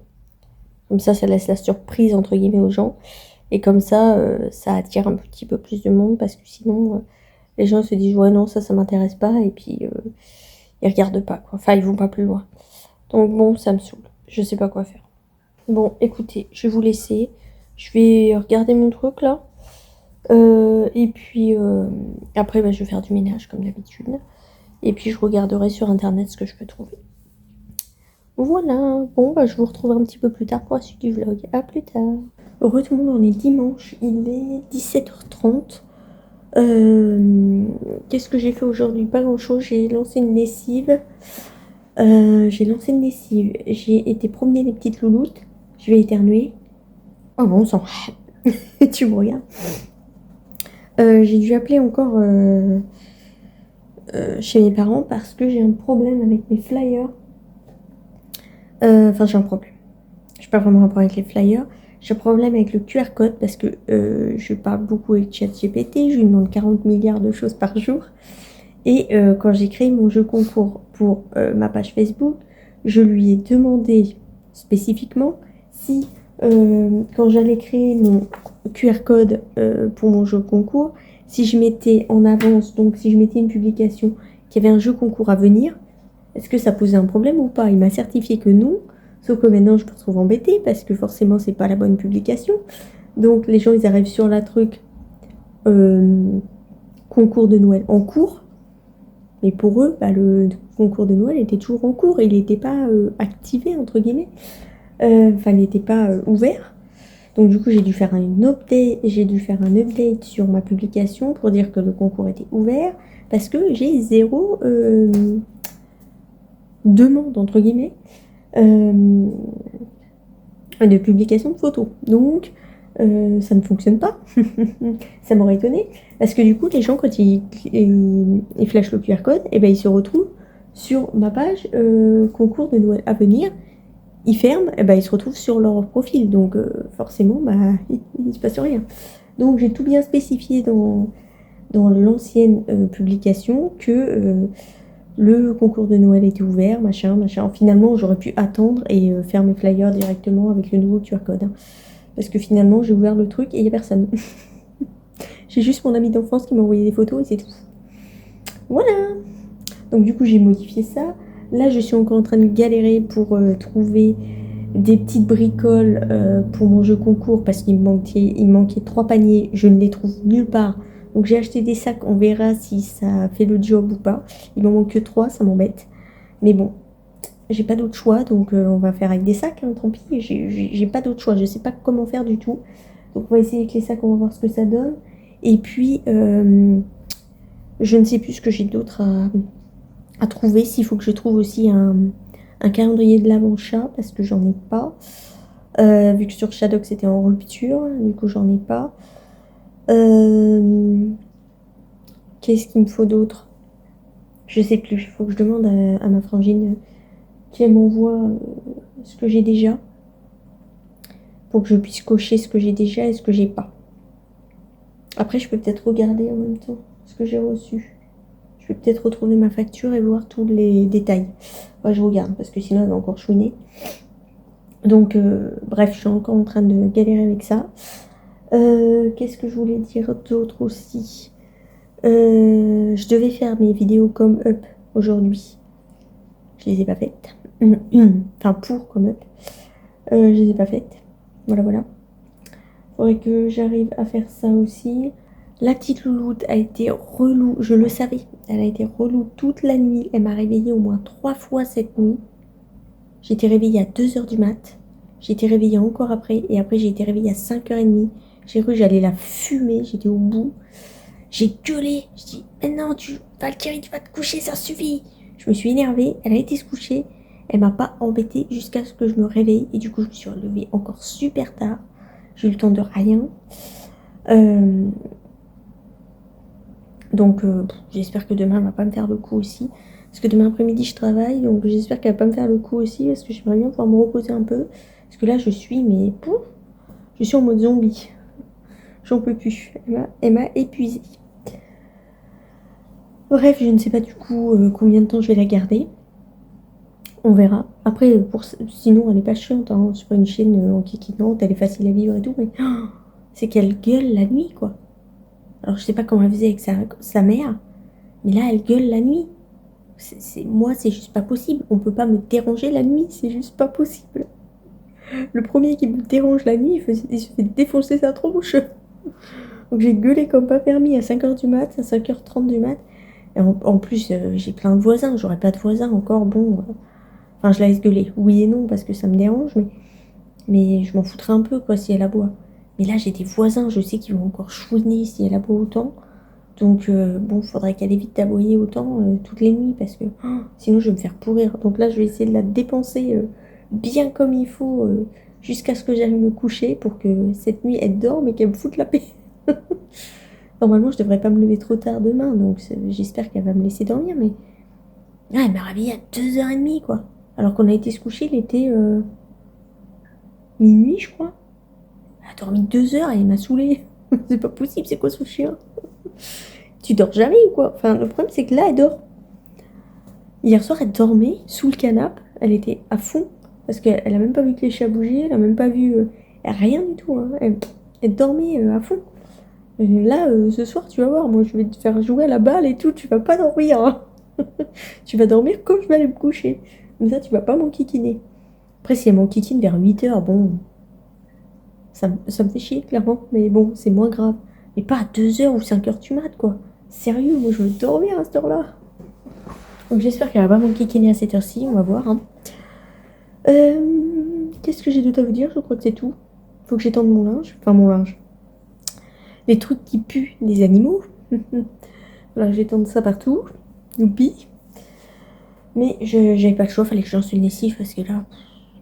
Comme ça laisse la surprise, entre guillemets, aux gens. Et comme ça, ça attire un petit peu plus de monde, parce que sinon, les gens se disent, ouais, non, ça m'intéresse pas, et puis ils regardent pas, quoi. Enfin, ils vont pas plus loin. Donc bon, ça me saoule. Je sais pas quoi faire. Bon, écoutez, je vais vous laisser. Je vais regarder mon truc là. Et puis après, je vais faire du ménage comme d'habitude. Et puis je regarderai sur internet ce que je peux trouver. Voilà. Bon, je vous retrouve un petit peu plus tard pour la suite du vlog. À plus tard. Heureux tout le monde, on est dimanche. Il est 17h30. Qu'est-ce que j'ai fait aujourd'hui? Pas grand chose. J'ai lancé une lessive. J'ai été promener les petites louloutes. Je vais éternuer. Oh bon sang. Tu me regardes. J'ai dû appeler encore chez mes parents parce que j'ai un problème avec mes flyers. Enfin, j'ai un problème. Je n'ai pas vraiment un problème avec les flyers. J'ai un problème avec le QR code parce que je parle beaucoup avec ChatGPT. Je lui demande 40 milliards de choses par jour. Et quand j'ai créé mon jeu concours pour ma page Facebook, je lui ai demandé spécifiquement si, quand j'allais créer mon QR code pour mon jeu concours, si je mettais en avance, donc si je mettais une publication qu'il y avait un jeu concours à venir, est-ce que ça posait un problème ou pas? Il m'a certifié que non, sauf que maintenant je me retrouve embêtée parce que forcément c'est pas la bonne publication. Donc les gens ils arrivent sur la truc concours de Noël en cours. Mais pour eux, le concours de Noël était toujours en cours. Il n'était pas activé, entre guillemets. Enfin, il n'était pas ouvert. Donc du coup, j'ai dû faire un update sur ma publication pour dire que le concours était ouvert. Parce que j'ai zéro demande, entre guillemets, de publication de photos. Donc, ça ne fonctionne pas. Ça m'aurait étonné. Parce que du coup, les gens, quand ils flashent le QR code, et ben, ils se retrouvent sur ma page concours de Noël à venir. Ils ferment, et ben, ils se retrouvent sur leur profil. Donc, forcément, il ne se passe rien. Donc, j'ai tout bien spécifié dans l'ancienne publication que le concours de Noël était ouvert, machin. Finalement, j'aurais pu attendre et faire mes flyers directement avec le nouveau QR code. Hein. Parce que finalement, j'ai ouvert le truc et il n'y a personne. J'ai juste mon ami d'enfance qui m'a envoyé des photos et c'est tout. Voilà. Donc du coup, j'ai modifié ça. Là, je suis encore en train de galérer pour trouver des petites bricoles pour mon jeu concours parce qu'il manquait 3 paniers. Je ne les trouve nulle part. Donc j'ai acheté des sacs. On verra si ça fait le job ou pas. Il m'en manque que 3, ça m'embête. Mais bon, j'ai pas d'autre choix, donc on va faire avec des sacs, hein, tant pis, j'ai pas d'autre choix, je sais pas comment faire du tout. Donc on va essayer avec les sacs, on va voir ce que ça donne. Et puis, je ne sais plus ce que j'ai d'autre à trouver, s'il faut que je trouve aussi un calendrier de l'Avent chat, parce que j'en ai pas. Vu que sur Shadow c'était en rupture, du coup j'en ai pas. Qu'est-ce qu'il me faut d'autre? Je sais plus, il faut que je demande à ma frangine qu'elle m'envoie ce que j'ai déjà. Pour que je puisse cocher ce que j'ai déjà et ce que j'ai pas. Après, je peux peut-être regarder en même temps ce que j'ai reçu. Je vais peut-être retrouver ma facture et voir tous les détails. Ouais, je regarde parce que sinon elle va encore chouiner. Donc, bref, je suis encore en train de galérer avec ça. Qu'est-ce que je voulais dire d'autre aussi? Je devais faire mes vidéos comme up aujourd'hui. Je les ai pas faites. Enfin, pour comme up. Je les ai pas faites. Voilà, voilà. Faudrait que j'arrive à faire ça aussi. La petite louloute a été relou, je le savais. Elle a été relou toute la nuit. Elle m'a réveillée au moins 3 fois cette nuit. J'ai été réveillée à 2h du mat. J'ai été réveillée encore après. Et après, j'ai été réveillée à 5h30. J'ai cru que j'allais la fumer. J'étais au bout. J'ai gueulé. Je dis, mais non, Valkyrie, tu vas te coucher, ça suffit. Je me suis énervée. Elle a été se coucher. Elle m'a pas embêtée jusqu'à ce que je me réveille. Et du coup, je me suis relevée encore super tard. J'ai eu le temps de rien. Donc, j'espère que demain, elle va pas me faire le coup aussi. Parce que demain après-midi, je travaille. Donc, j'espère qu'elle va pas me faire le coup aussi. Parce que j'aimerais bien pouvoir me reposer un peu. Parce que là, je suis, mais pouf, je suis en mode zombie. J'en peux plus. Elle m'a épuisée. Bref, je ne sais pas du coup combien de temps je vais la garder. On verra. Après, sinon, elle est pas chiante. Hein. C'est pas une chienne enquiquinante. Elle est facile à vivre et tout. Mais c'est qu'elle gueule la nuit, quoi. Alors, je sais pas comment elle faisait avec sa mère. Mais là, elle gueule la nuit. Moi, c'est juste pas possible. On peut pas me déranger la nuit, c'est juste pas possible. Le premier qui me dérange la nuit, il se fait défoncer sa tronche. Donc j'ai gueulé comme pas permis à 5h du mat, à 5h30 du mat. Et en plus, j'ai plein de voisins. J'aurais pas de voisins encore, bon. Enfin, je la laisse gueuler. Oui et non, parce que ça me dérange, mais je m'en foutrais un peu, quoi, si elle aboie. Mais là, j'ai des voisins, je sais qu'ils vont encore chouiner si elle aboie autant. Donc, bon, faudrait qu'elle évite d'aboyer autant toutes les nuits parce que sinon je vais me faire pourrir. Donc là, je vais essayer de la dépenser bien comme il faut jusqu'à ce que j'aille me coucher pour que cette nuit elle dorme et qu'elle me foute la paix. Normalement, je devrais pas me lever trop tard demain, donc j'espère qu'elle va me laisser dormir. Mais elle m'a réveillée à 2h30, quoi. Alors qu'on a été se coucher, il était minuit, je crois. Elle a dormi 2 heures et elle m'a saoulée. C'est pas possible, c'est quoi ce chien? Tu dors jamais ou quoi? Enfin, le problème, c'est que là, elle dort. Hier soir, elle dormait sous le canapé. Elle était à fond. Parce qu'elle a même pas vu que les chats bougeaient. Elle a même pas vu rien du tout. Hein. Elle dormait à fond. Et là, ce soir, tu vas voir. Moi, je vais te faire jouer à la balle et tout. Tu vas pas dormir. Hein. Tu vas dormir comme je vais aller me coucher. Comme ça, tu vas pas m'enquiquiner. Après, si elle m'enquiquine vers 8h, bon. Ça me fait chier, clairement. Mais bon, c'est moins grave. Mais pas à 2h ou 5h du mat, quoi. Sérieux, moi, je veux dormir à cette heure-là. Donc j'espère qu'elle va pas m'enquiquiner à cette heure-ci, on va voir. Hein. Qu'est-ce que j'ai d'autre à vous dire? Je crois que c'est tout. Faut que j'étende mon linge. Enfin, mon linge. Les trucs qui puent des animaux. Voilà, j'étends ça partout. Youpi. Mais j'avais pas le choix, fallait que je lance une lessive parce que là,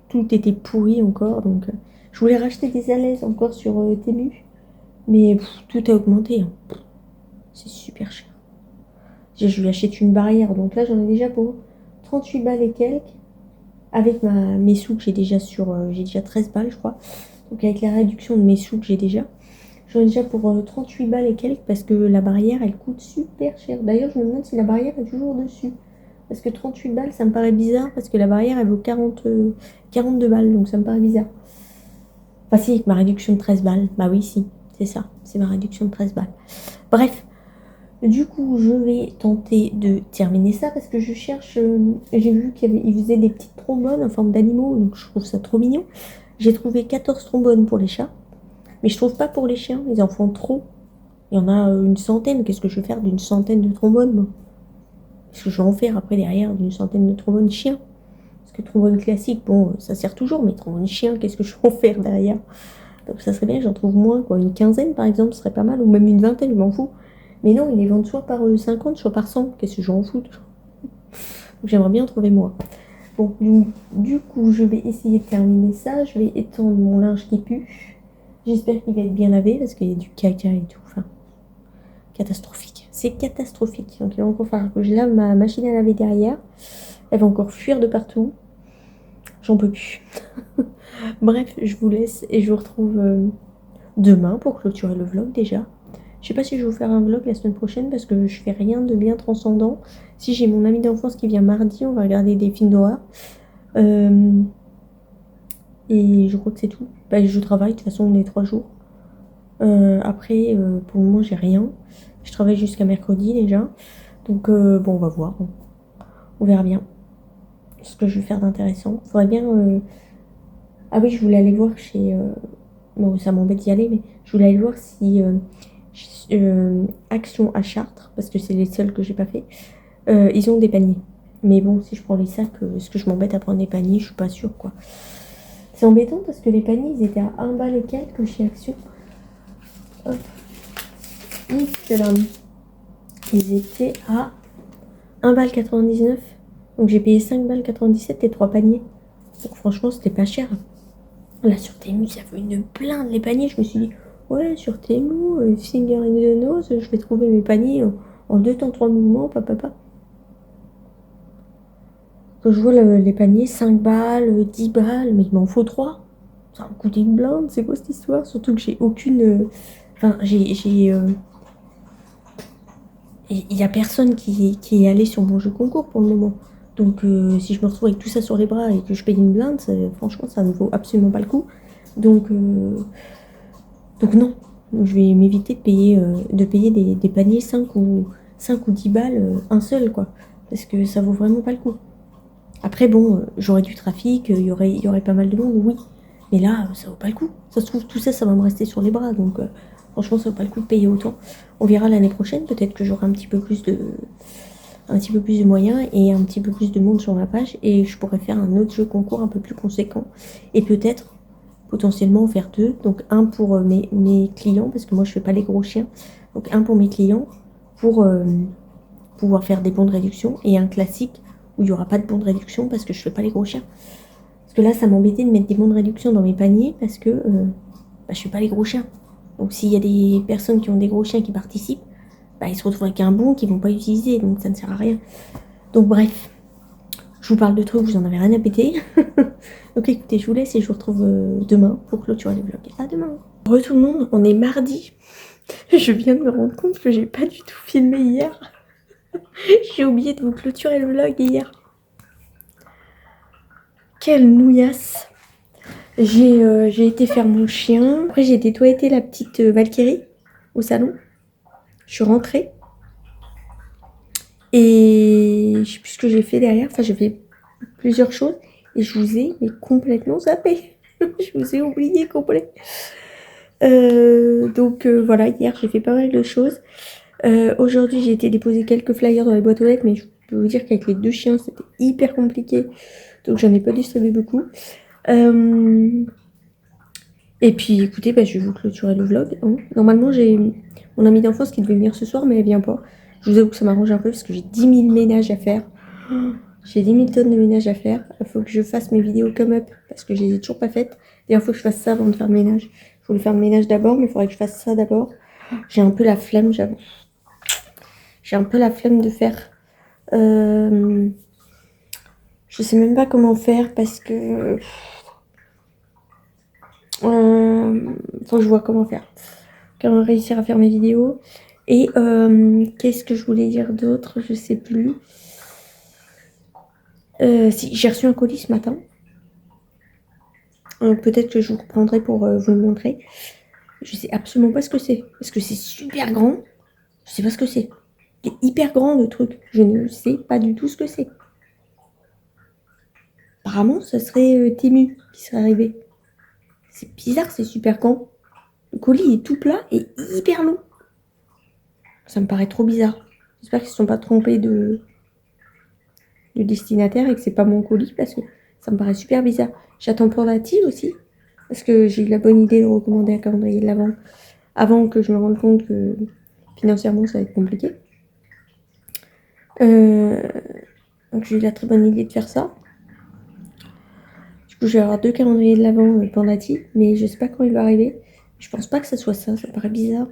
tout était pourri encore. Donc, je voulais racheter des alaises encore sur Temu. Mais tout a augmenté. Hein. C'est super cher. Je lui achète une barrière. Donc là, j'en ai déjà pour 38 balles et quelques. Avec mes sous que j'ai déjà j'ai déjà 13 balles, je crois. Donc avec la réduction de mes sous que j'ai déjà, j'en ai déjà pour 38 balles et quelques parce que la barrière, elle coûte super cher. D'ailleurs, je me demande si la barrière est toujours dessus. Parce que 38 balles, ça me paraît bizarre parce que la barrière, elle vaut 42 balles. Donc ça me paraît bizarre. Enfin si, avec ma réduction de 13 balles. Bah oui, si, c'est ça. C'est ma réduction de 13 balles. Bref. Du coup, je vais tenter de terminer ça parce que je cherche. J'ai vu qu'il faisait des petites trombones en forme d'animaux, donc je trouve ça trop mignon. J'ai trouvé 14 trombones pour les chats, mais je trouve pas pour les chiens, ils en font trop. Il y en a une centaine. Qu'est-ce que je vais faire d'une centaine de trombones, moi? Qu'est-ce que je vais en faire après derrière d'une centaine de trombones chiens? Parce que trombone classique, bon, ça sert toujours, mais trombone chien, qu'est-ce que je vais en faire derrière? Donc ça serait bien que j'en trouve moins, quoi. Une quinzaine par exemple, ce serait pas mal, ou même une vingtaine, je m'en fous. Mais non, ils les vendent soit par 50, soit par 100. Qu'est-ce que j'en fous? Donc j'aimerais bien en trouver moins. Bon, du coup, je vais essayer de terminer ça. Je vais étendre mon linge qui pue. J'espère qu'il va être bien lavé parce qu'il y a du caca et tout. Enfin, catastrophique. C'est catastrophique. Donc, il va encore falloir que je lave ma machine à laver derrière. Elle va encore fuir de partout. J'en peux plus. Bref, je vous laisse et je vous retrouve demain pour clôturer le vlog déjà. Je sais pas si je vais vous faire un vlog la semaine prochaine parce que je fais rien de bien transcendant. Si j'ai mon ami d'enfance qui vient mardi, on va regarder des films d'horreur. Et je crois que c'est tout. Bah, je travaille, de toute façon on est 3 jours. Après, pour le moment j'ai rien. Je travaille jusqu'à mercredi déjà. Donc bon, on va voir. On verra bien ce que je vais faire d'intéressant. Faudrait bien... Ah oui, je voulais aller voir chez... Bon, ça m'embête d'y aller, mais je voulais aller voir si... Action à Chartres, parce que c'est les seuls que j'ai pas fait. Ils ont des paniers. Mais bon, si je prends les sacs, est-ce que je m'embête à prendre des paniers? Je suis pas sûre, quoi. C'est embêtant parce que les paniers, ils étaient à 1 balle et quelques chez Action. Hop. Ils étaient à 1 balle 99. Donc j'ai payé 5 balles 97 et 3 paniers. Donc franchement, c'était pas cher. Là, sur Temu, ça fait une blinde les paniers. Je me suis dit, ouais, sur Temu, Finger in the Nose, je vais trouver mes paniers en 2 temps 3 mouvements, papa. Quand je vois les paniers, 5 balles, 10 balles, mais il m'en faut 3. Ça va me coûter une blinde, c'est quoi cette histoire? Surtout que j'ai aucune... Enfin, il n'y a personne qui est allé sur mon jeu concours pour le moment. Donc si je me retrouve avec tout ça sur les bras et que je paye une blinde, franchement, ça ne vaut absolument pas le coup. Donc non, je vais m'éviter de payer des paniers 5 ou 10 balles, un seul, quoi. Parce que ça vaut vraiment pas le coup. Après, bon, j'aurais du trafic, il y aurait pas mal de monde, oui. Mais là, ça vaut pas le coup. Ça se trouve, tout ça, ça va me rester sur les bras. Donc, franchement, ça vaut pas le coup de payer autant. On verra l'année prochaine. Peut-être que j'aurai un petit peu plus de moyens et un petit peu plus de monde sur ma page. Et je pourrais faire un autre jeu concours un peu plus conséquent. Et peut-être, potentiellement, en faire 2. Donc, un pour mes clients, parce que moi, je fais pas les gros chiens. Donc, un pour mes clients, pour pouvoir faire des bons de réduction. Et un classique, où il n'y aura pas de bons de réduction parce que je fais pas les gros chiens. Parce que là, ça m'embêtait de mettre des bons de réduction dans mes paniers parce que je fais pas les gros chiens. Donc s'il y a des personnes qui ont des gros chiens qui participent, ils se retrouvent avec un bon qu'ils vont pas utiliser, donc ça ne sert à rien. Donc bref, je vous parle de trucs, vous en avez rien à péter. Donc écoutez, je vous laisse et je vous retrouve demain pour clôturer le vlog. À demain. Re tout le monde, on est mardi. Je viens de me rendre compte que j'ai pas du tout filmé hier. J'ai oublié de vous clôturer le vlog hier. Quelle nouillasse. J'ai été faire mon chien. Après, j'ai été toiletter la petite Valkyrie au salon. Je suis rentrée. Et je sais plus ce que j'ai fait derrière. Enfin, j'ai fait plusieurs choses. Et je vous ai complètement zappé. Je vous ai oublié complet. Donc voilà, hier, j'ai fait pas mal de choses. Aujourd'hui, j'ai été déposer quelques flyers dans les boîtes aux lettres. Mais je peux vous dire qu'avec les 2 chiens, c'était hyper compliqué. Donc j'en ai pas distribué beaucoup. Et puis écoutez, je vais vous clôturer le vlog. Hein. Normalement, j'ai mon amie d'enfance qui devait venir ce soir, mais elle vient pas. Je vous avoue que ça m'arrange un peu parce que j'ai 10 000 ménages à faire. J'ai 10 000 tonnes de ménage à faire. Il faut que je fasse mes vidéos come up parce que je les ai toujours pas faites. D'ailleurs, il faut que je fasse ça avant de faire le ménage. Je voulais faire le ménage d'abord, mais il faudrait que je fasse ça d'abord. J'ai un peu la flemme, j'avoue. J'ai un peu la flemme de faire. Je sais même pas comment faire parce que... faut que je vois comment faire. Comment réussir à faire mes vidéos. Et qu'est-ce que je voulais dire d'autre? Je sais plus. Si, j'ai reçu un colis ce matin. Peut-être que je vous reprendrai pour vous le montrer. Je sais absolument pas ce que c'est. Parce que c'est super grand. Je sais pas ce que c'est. C'est hyper grand le truc. Je ne sais pas du tout ce que c'est. Apparemment, ce serait Temu qui serait arrivé. C'est bizarre, c'est super grand. Le colis est tout plat et hyper long. Ça me paraît trop bizarre. J'espère qu'ils ne se sont pas trompés de destinataire et que c'est pas mon colis parce que ça me paraît super bizarre. J'attends pour Native aussi parce que j'ai eu la bonne idée de recommander un calendrier de l'avant avant que je me rende compte que financièrement ça va être compliqué. Donc j'ai eu la très bonne idée de faire ça. Du coup, je vais avoir 2 calendriers de l'Avent Pandati, mais je sais pas quand il va arriver. Je pense pas que ça soit ça paraît bizarre.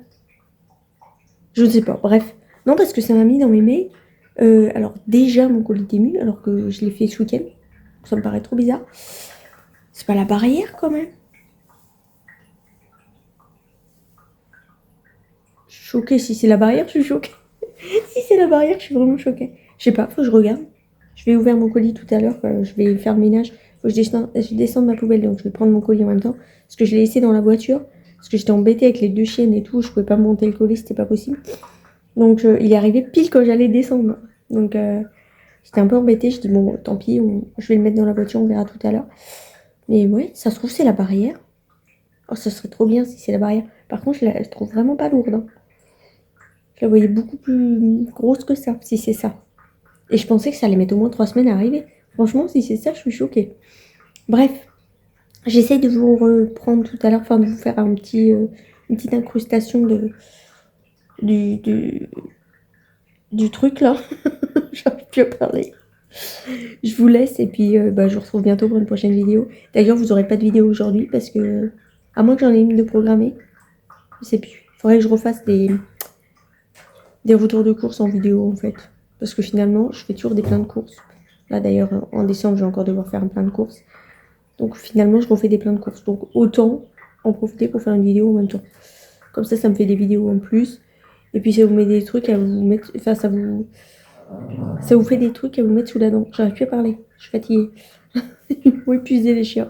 Je ne sais pas, bref. Non, parce que ça m'a mis dans mes mails. Alors déjà, mon colis est ému, alors que je l'ai fait ce week-end. Ça me paraît trop bizarre. C'est pas la barrière, quand même. Je suis choquée. Si c'est la barrière, je suis choquée. Si c'est la barrière, je suis vraiment choquée. Je sais pas, faut que je regarde. Je vais ouvrir mon colis tout à l'heure. Je vais faire le ménage. Faut que je descende ma poubelle, donc je vais prendre mon colis en même temps. Parce que je l'ai laissé dans la voiture. Parce que j'étais embêtée avec les 2 chiennes et tout. Je pouvais pas monter le colis, c'était pas possible. Donc il est arrivé pile quand j'allais descendre. Donc j'étais un peu embêtée. Je dis bon, tant pis, je vais le mettre dans la voiture, on verra tout à l'heure. Mais ouais, ça se trouve, c'est la barrière. Oh, ça serait trop bien si c'est la barrière. Par contre, je la trouve vraiment pas lourde. Hein. Je la voyais beaucoup plus grosse que ça, si c'est ça. Et je pensais que ça allait mettre au moins 3 semaines à arriver. Franchement, si c'est ça, je suis choquée. Bref, j'essaie de vous reprendre tout à l'heure, enfin de vous faire une petite incrustation du truc là. J'arrive plus à parler. Je vous laisse et puis je vous retrouve bientôt pour une prochaine vidéo. D'ailleurs, vous n'aurez pas de vidéo aujourd'hui parce que, à moins que j'en ai une de programmée, je sais plus. Il faudrait que je refasse des retours de courses en vidéo en fait. Parce que finalement, je fais toujours des pleins de courses. Là d'ailleurs, en décembre, je vais encore devoir faire un plein de courses. Donc finalement, je refais des pleins de courses. Donc autant en profiter pour faire une vidéo en même temps. Comme ça me fait des vidéos en plus. Et puis ça vous met des trucs à vous mettre... Enfin, ça vous fait des trucs à vous mettre sous la dent. J'arrive plus à parler. Je suis fatiguée. Il faut épuiser les chiens.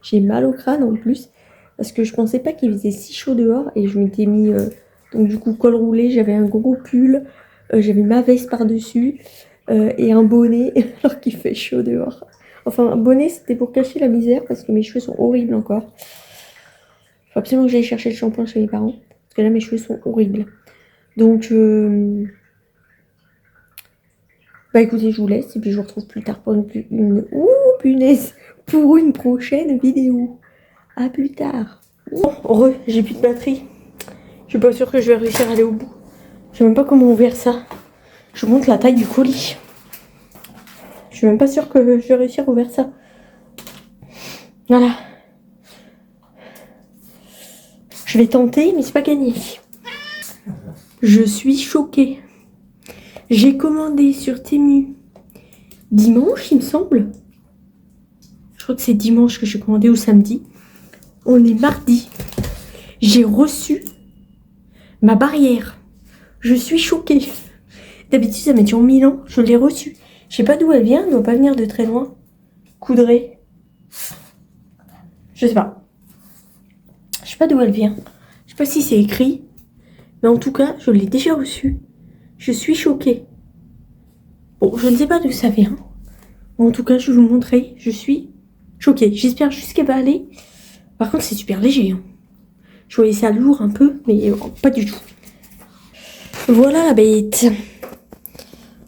J'ai mal au crâne en plus. Parce que je pensais pas qu'il faisait si chaud dehors. Et je m'étais mis... donc du coup, col roulé. J'avais un gros pull. J'avais ma veste par-dessus. Et un bonnet. Alors qu'il fait chaud dehors. Enfin, un bonnet, c'était pour cacher la misère. Parce que mes cheveux sont horribles encore. Il faut absolument que j'aille chercher le shampoing chez mes parents. Parce que là, mes cheveux sont horribles. Donc... écoutez, je vous laisse et puis je vous retrouve plus tard pour punaise, pour une prochaine vidéo. À plus tard. J'ai plus de batterie. Je suis pas sûre que je vais réussir à aller au bout. Je sais même pas comment ouvrir ça. Je vous montre la taille du colis. Je suis même pas sûre que je vais réussir à ouvrir ça. Voilà. Je vais tenter, mais c'est pas gagné. Je suis choquée. J'ai commandé sur Temu dimanche, il me semble. Je crois que c'est dimanche que j'ai commandé ou samedi. On est mardi. J'ai reçu ma barrière. Je suis choquée. D'habitude, ça met toujours 1000 ans. Je l'ai reçue. Je sais pas d'où elle vient. Elle ne doit pas venir de très loin. Coudray. Je sais pas. Je sais pas d'où elle vient. Je sais pas si c'est écrit. Mais en tout cas, je l'ai déjà reçue. Je suis choquée. Bon, je ne sais pas d'où ça vient. En tout cas, je vais vous montrer. Je suis choquée. J'espère juste qu'elle va aller. Par contre, c'est super léger. Hein. Je voyais ça lourd un peu, mais pas du tout. Voilà la bête.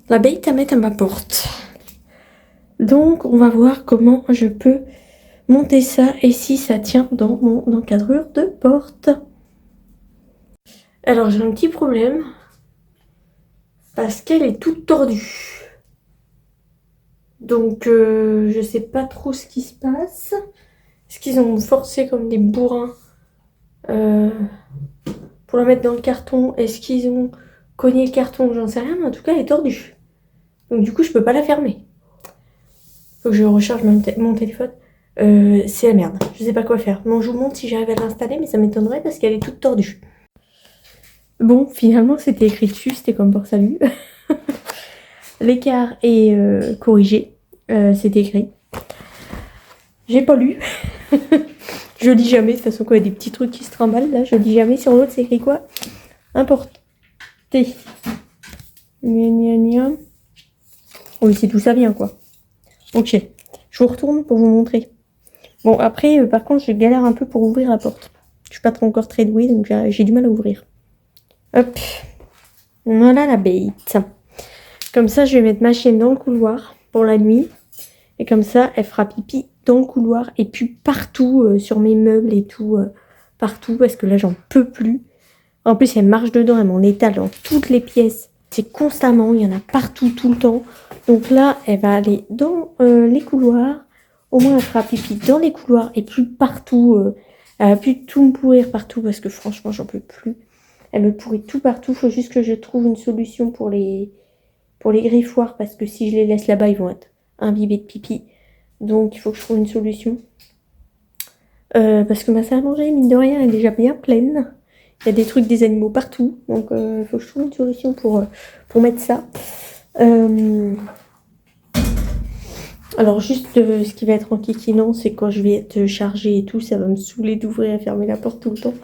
La bête à mettre à ma porte. Donc, on va voir comment je peux monter ça et si ça tient dans mon encadrure de porte. Alors, j'ai un petit problème. Parce qu'elle est toute tordue. Donc, je sais pas trop ce qui se passe. Est-ce qu'ils ont forcé comme des bourrins pour la mettre dans le carton? Est-ce qu'ils ont cogné le carton? J'en sais rien, mais en tout cas, elle est tordue. Donc, du coup, je peux pas la fermer. Faut que je recharge mon téléphone. C'est la merde. Je sais pas quoi faire. Bon, je vous montre si j'arrive à l'installer, mais ça m'étonnerait parce qu'elle est toute tordue. Bon, finalement, c'était écrit dessus. C'était comme pour salut. L'écart est corrigé. C'est écrit. J'ai pas lu. Je lis jamais. De toute façon, quand il y a des petits trucs qui se trimballent, là, je lis jamais. Sur l'autre, c'est écrit quoi? Importé. Gna gna gna. Oui, c'est tout ça vient, quoi. Ok. Je vous retourne pour vous montrer. Bon, après, par contre, je galère un peu pour ouvrir la porte. Je suis pas encore très douée, donc j'ai du mal à ouvrir. Hop. Voilà la bête. Comme ça, je vais mettre ma chienne dans le couloir pour la nuit. Et comme ça, elle fera pipi dans le couloir et puis partout sur mes meubles et tout. Partout, parce que là, j'en peux plus. En plus, elle marche dedans, elle m'en étale dans toutes les pièces. C'est constamment, il y en a partout, tout le temps. Donc là, elle va aller dans les couloirs, Au moins, elle fera pipi dans les couloirs et plus partout. Elle va plus tout me pourrir partout parce que franchement, j'en peux plus. Elle me pourrit tout partout. Il faut juste que je trouve une solution pour les griffoirs parce que si je les laisse là-bas, ils vont être imbibés de pipi. Donc, il faut que je trouve une solution. Parce que ma salle à manger, mine de rien, est déjà bien pleine. Il y a des trucs, des animaux partout. Donc, il faut que je trouve une solution pour mettre ça. Alors, juste ce qui va être enquiquinant, c'est quand je vais être chargée et tout. Ça va me saouler d'ouvrir et fermer la porte tout le temps.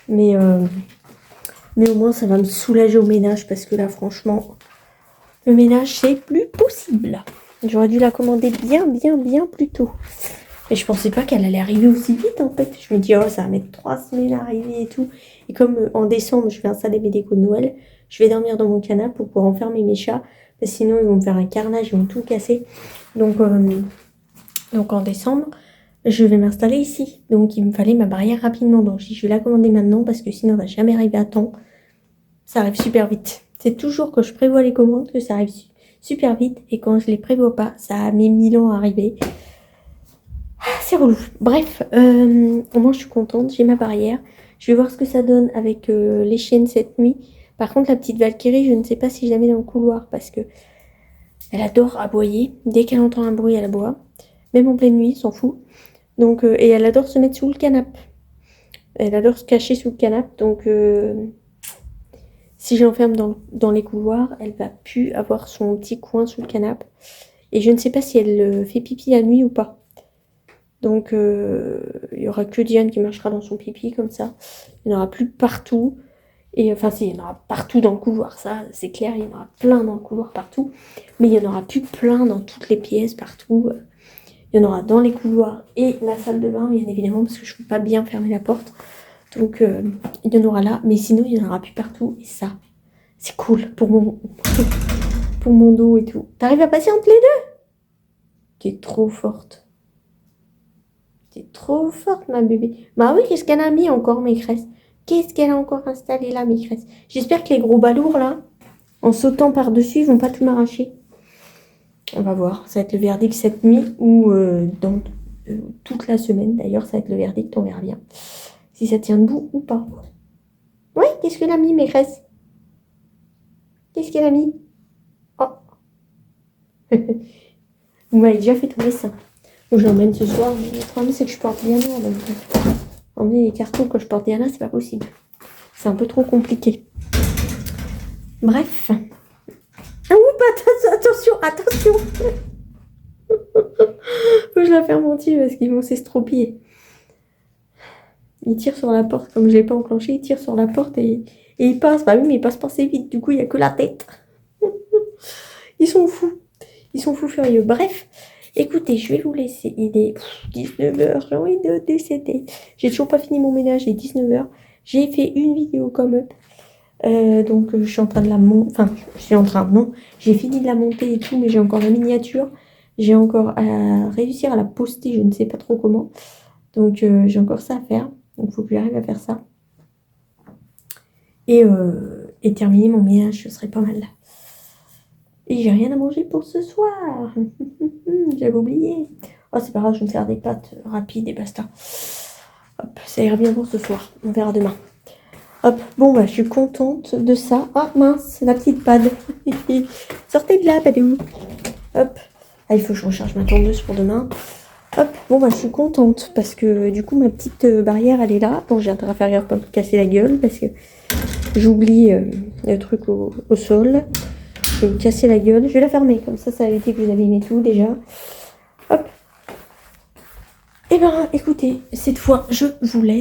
Mais au moins, ça va me soulager au ménage. Parce que là, franchement, le ménage, c'est plus possible. J'aurais dû la commander bien plus tôt. Et je pensais pas qu'elle allait arriver aussi vite en fait. Je me dis, oh, ça va mettre 3 semaines à arriver et tout. Et comme en décembre, je vais installer mes décos de Noël, je vais dormir dans mon canapé pour pouvoir enfermer mes chats. Parce que sinon, ils vont me faire un carnage, ils vont tout casser. Donc en décembre, je vais m'installer ici. Donc il me fallait ma barrière rapidement. Donc je vais la commander maintenant parce que sinon, elle va jamais arriver à temps. Ça arrive super vite. C'est toujours quand je prévois les commandes que ça arrive super vite. Et quand je les prévois pas, ça a mis 1000 ans à arriver. C'est relou. Bref, au moins je suis contente, j'ai ma barrière. Je vais voir ce que ça donne avec les chiennes cette nuit. Par contre, la petite Valkyrie, je ne sais pas si je la mets dans le couloir parce que elle adore aboyer. Dès qu'elle entend un bruit, elle aboie. Même en pleine nuit, s'en fout. Donc, et elle adore se mettre sous le canapé. Elle adore se cacher sous le canapé. Donc, si je l'enferme dans les couloirs, elle va plus avoir son petit coin sous le canapé. Et je ne sais pas si elle fait pipi la nuit ou pas. Donc, il n'y aura que Diane qui marchera dans son pipi, comme ça. Il n'y en aura plus partout. Et enfin, si, il y en aura partout dans le couloir, ça, c'est clair. Il y en aura plein dans le couloir partout. Mais il n'y en aura plus plein dans toutes les pièces, partout. Il y en aura dans les couloirs et la salle de bain, bien évidemment, parce que je ne peux pas bien fermer la porte. Donc, il y en aura là. Mais sinon, il n'y en aura plus partout. Et ça, c'est cool pour mon dos et tout. T'arrives à passer entre les deux? T'es trop forte. T'es trop forte, ma bébé. Bah oui, qu'est-ce qu'elle a mis encore, maîtresse? Qu'est-ce qu'elle a encore installé là, maîtresse? J'espère que les gros balourds, là, en sautant par-dessus, ils vont pas tout m'arracher. On va voir. Ça va être le verdict cette nuit ou dans toute la semaine. D'ailleurs, ça va être le verdict, on verra bien. Si ça tient debout ou pas. Oui, qu'est-ce qu'elle a mis, maîtresse? Qu'est-ce qu'elle a mis? Oh. Vous m'avez déjà fait tomber ça. Je l'emmène ce soir, mais le problème c'est que je porte Diana, donc emmener les cartons quand je porte Diana, c'est pas possible. C'est un peu trop compliqué. Bref. Ah oups, attention. Faut que je la ferme entier parce qu'ils vont s'estropiller. Ils tirent sur la porte, comme je l'ai pas enclenché, ils tirent sur la porte et ils passent. Bah oui, mais ils passent pas assez vite, du coup il y a que la tête. Ils sont fous furieux. Bref. Écoutez, je vais vous laisser. Il est 19h, j'ai envie de décéder. J'ai toujours pas fini mon ménage, il est 19h. J'ai fait une vidéo comme up. Donc je suis en train de la monter. Enfin, non. J'ai fini de la monter et tout, mais j'ai encore la miniature. J'ai encore à réussir à la poster, je ne sais pas trop comment. Donc j'ai encore ça à faire. Donc il faut que j'arrive à faire ça. Et terminer mon ménage, ce serait pas mal. Et j'ai rien à manger pour ce soir. J'avais oublié. Oh, c'est pas grave, je vais me faire des pâtes rapides et basta. Hop, ça ira bien pour ce soir. On verra demain. Hop, bon, bah, je suis contente de ça. Ah, mince, la petite pad. Sortez de là, Padou. Hop. Ah, il faut que je recharge ma tondeuse pour demain. Hop, bon, bah, je suis contente parce que du coup, ma petite barrière, elle est là. Bon, j'ai intérêt à faire gaffe pas me casser la gueule parce que j'oublie le truc au sol. Je vais me casser la gueule. Je vais la fermer, comme ça va éviter que vous abîmez tout déjà. Hop. Et ben, écoutez, cette fois, je vous laisse.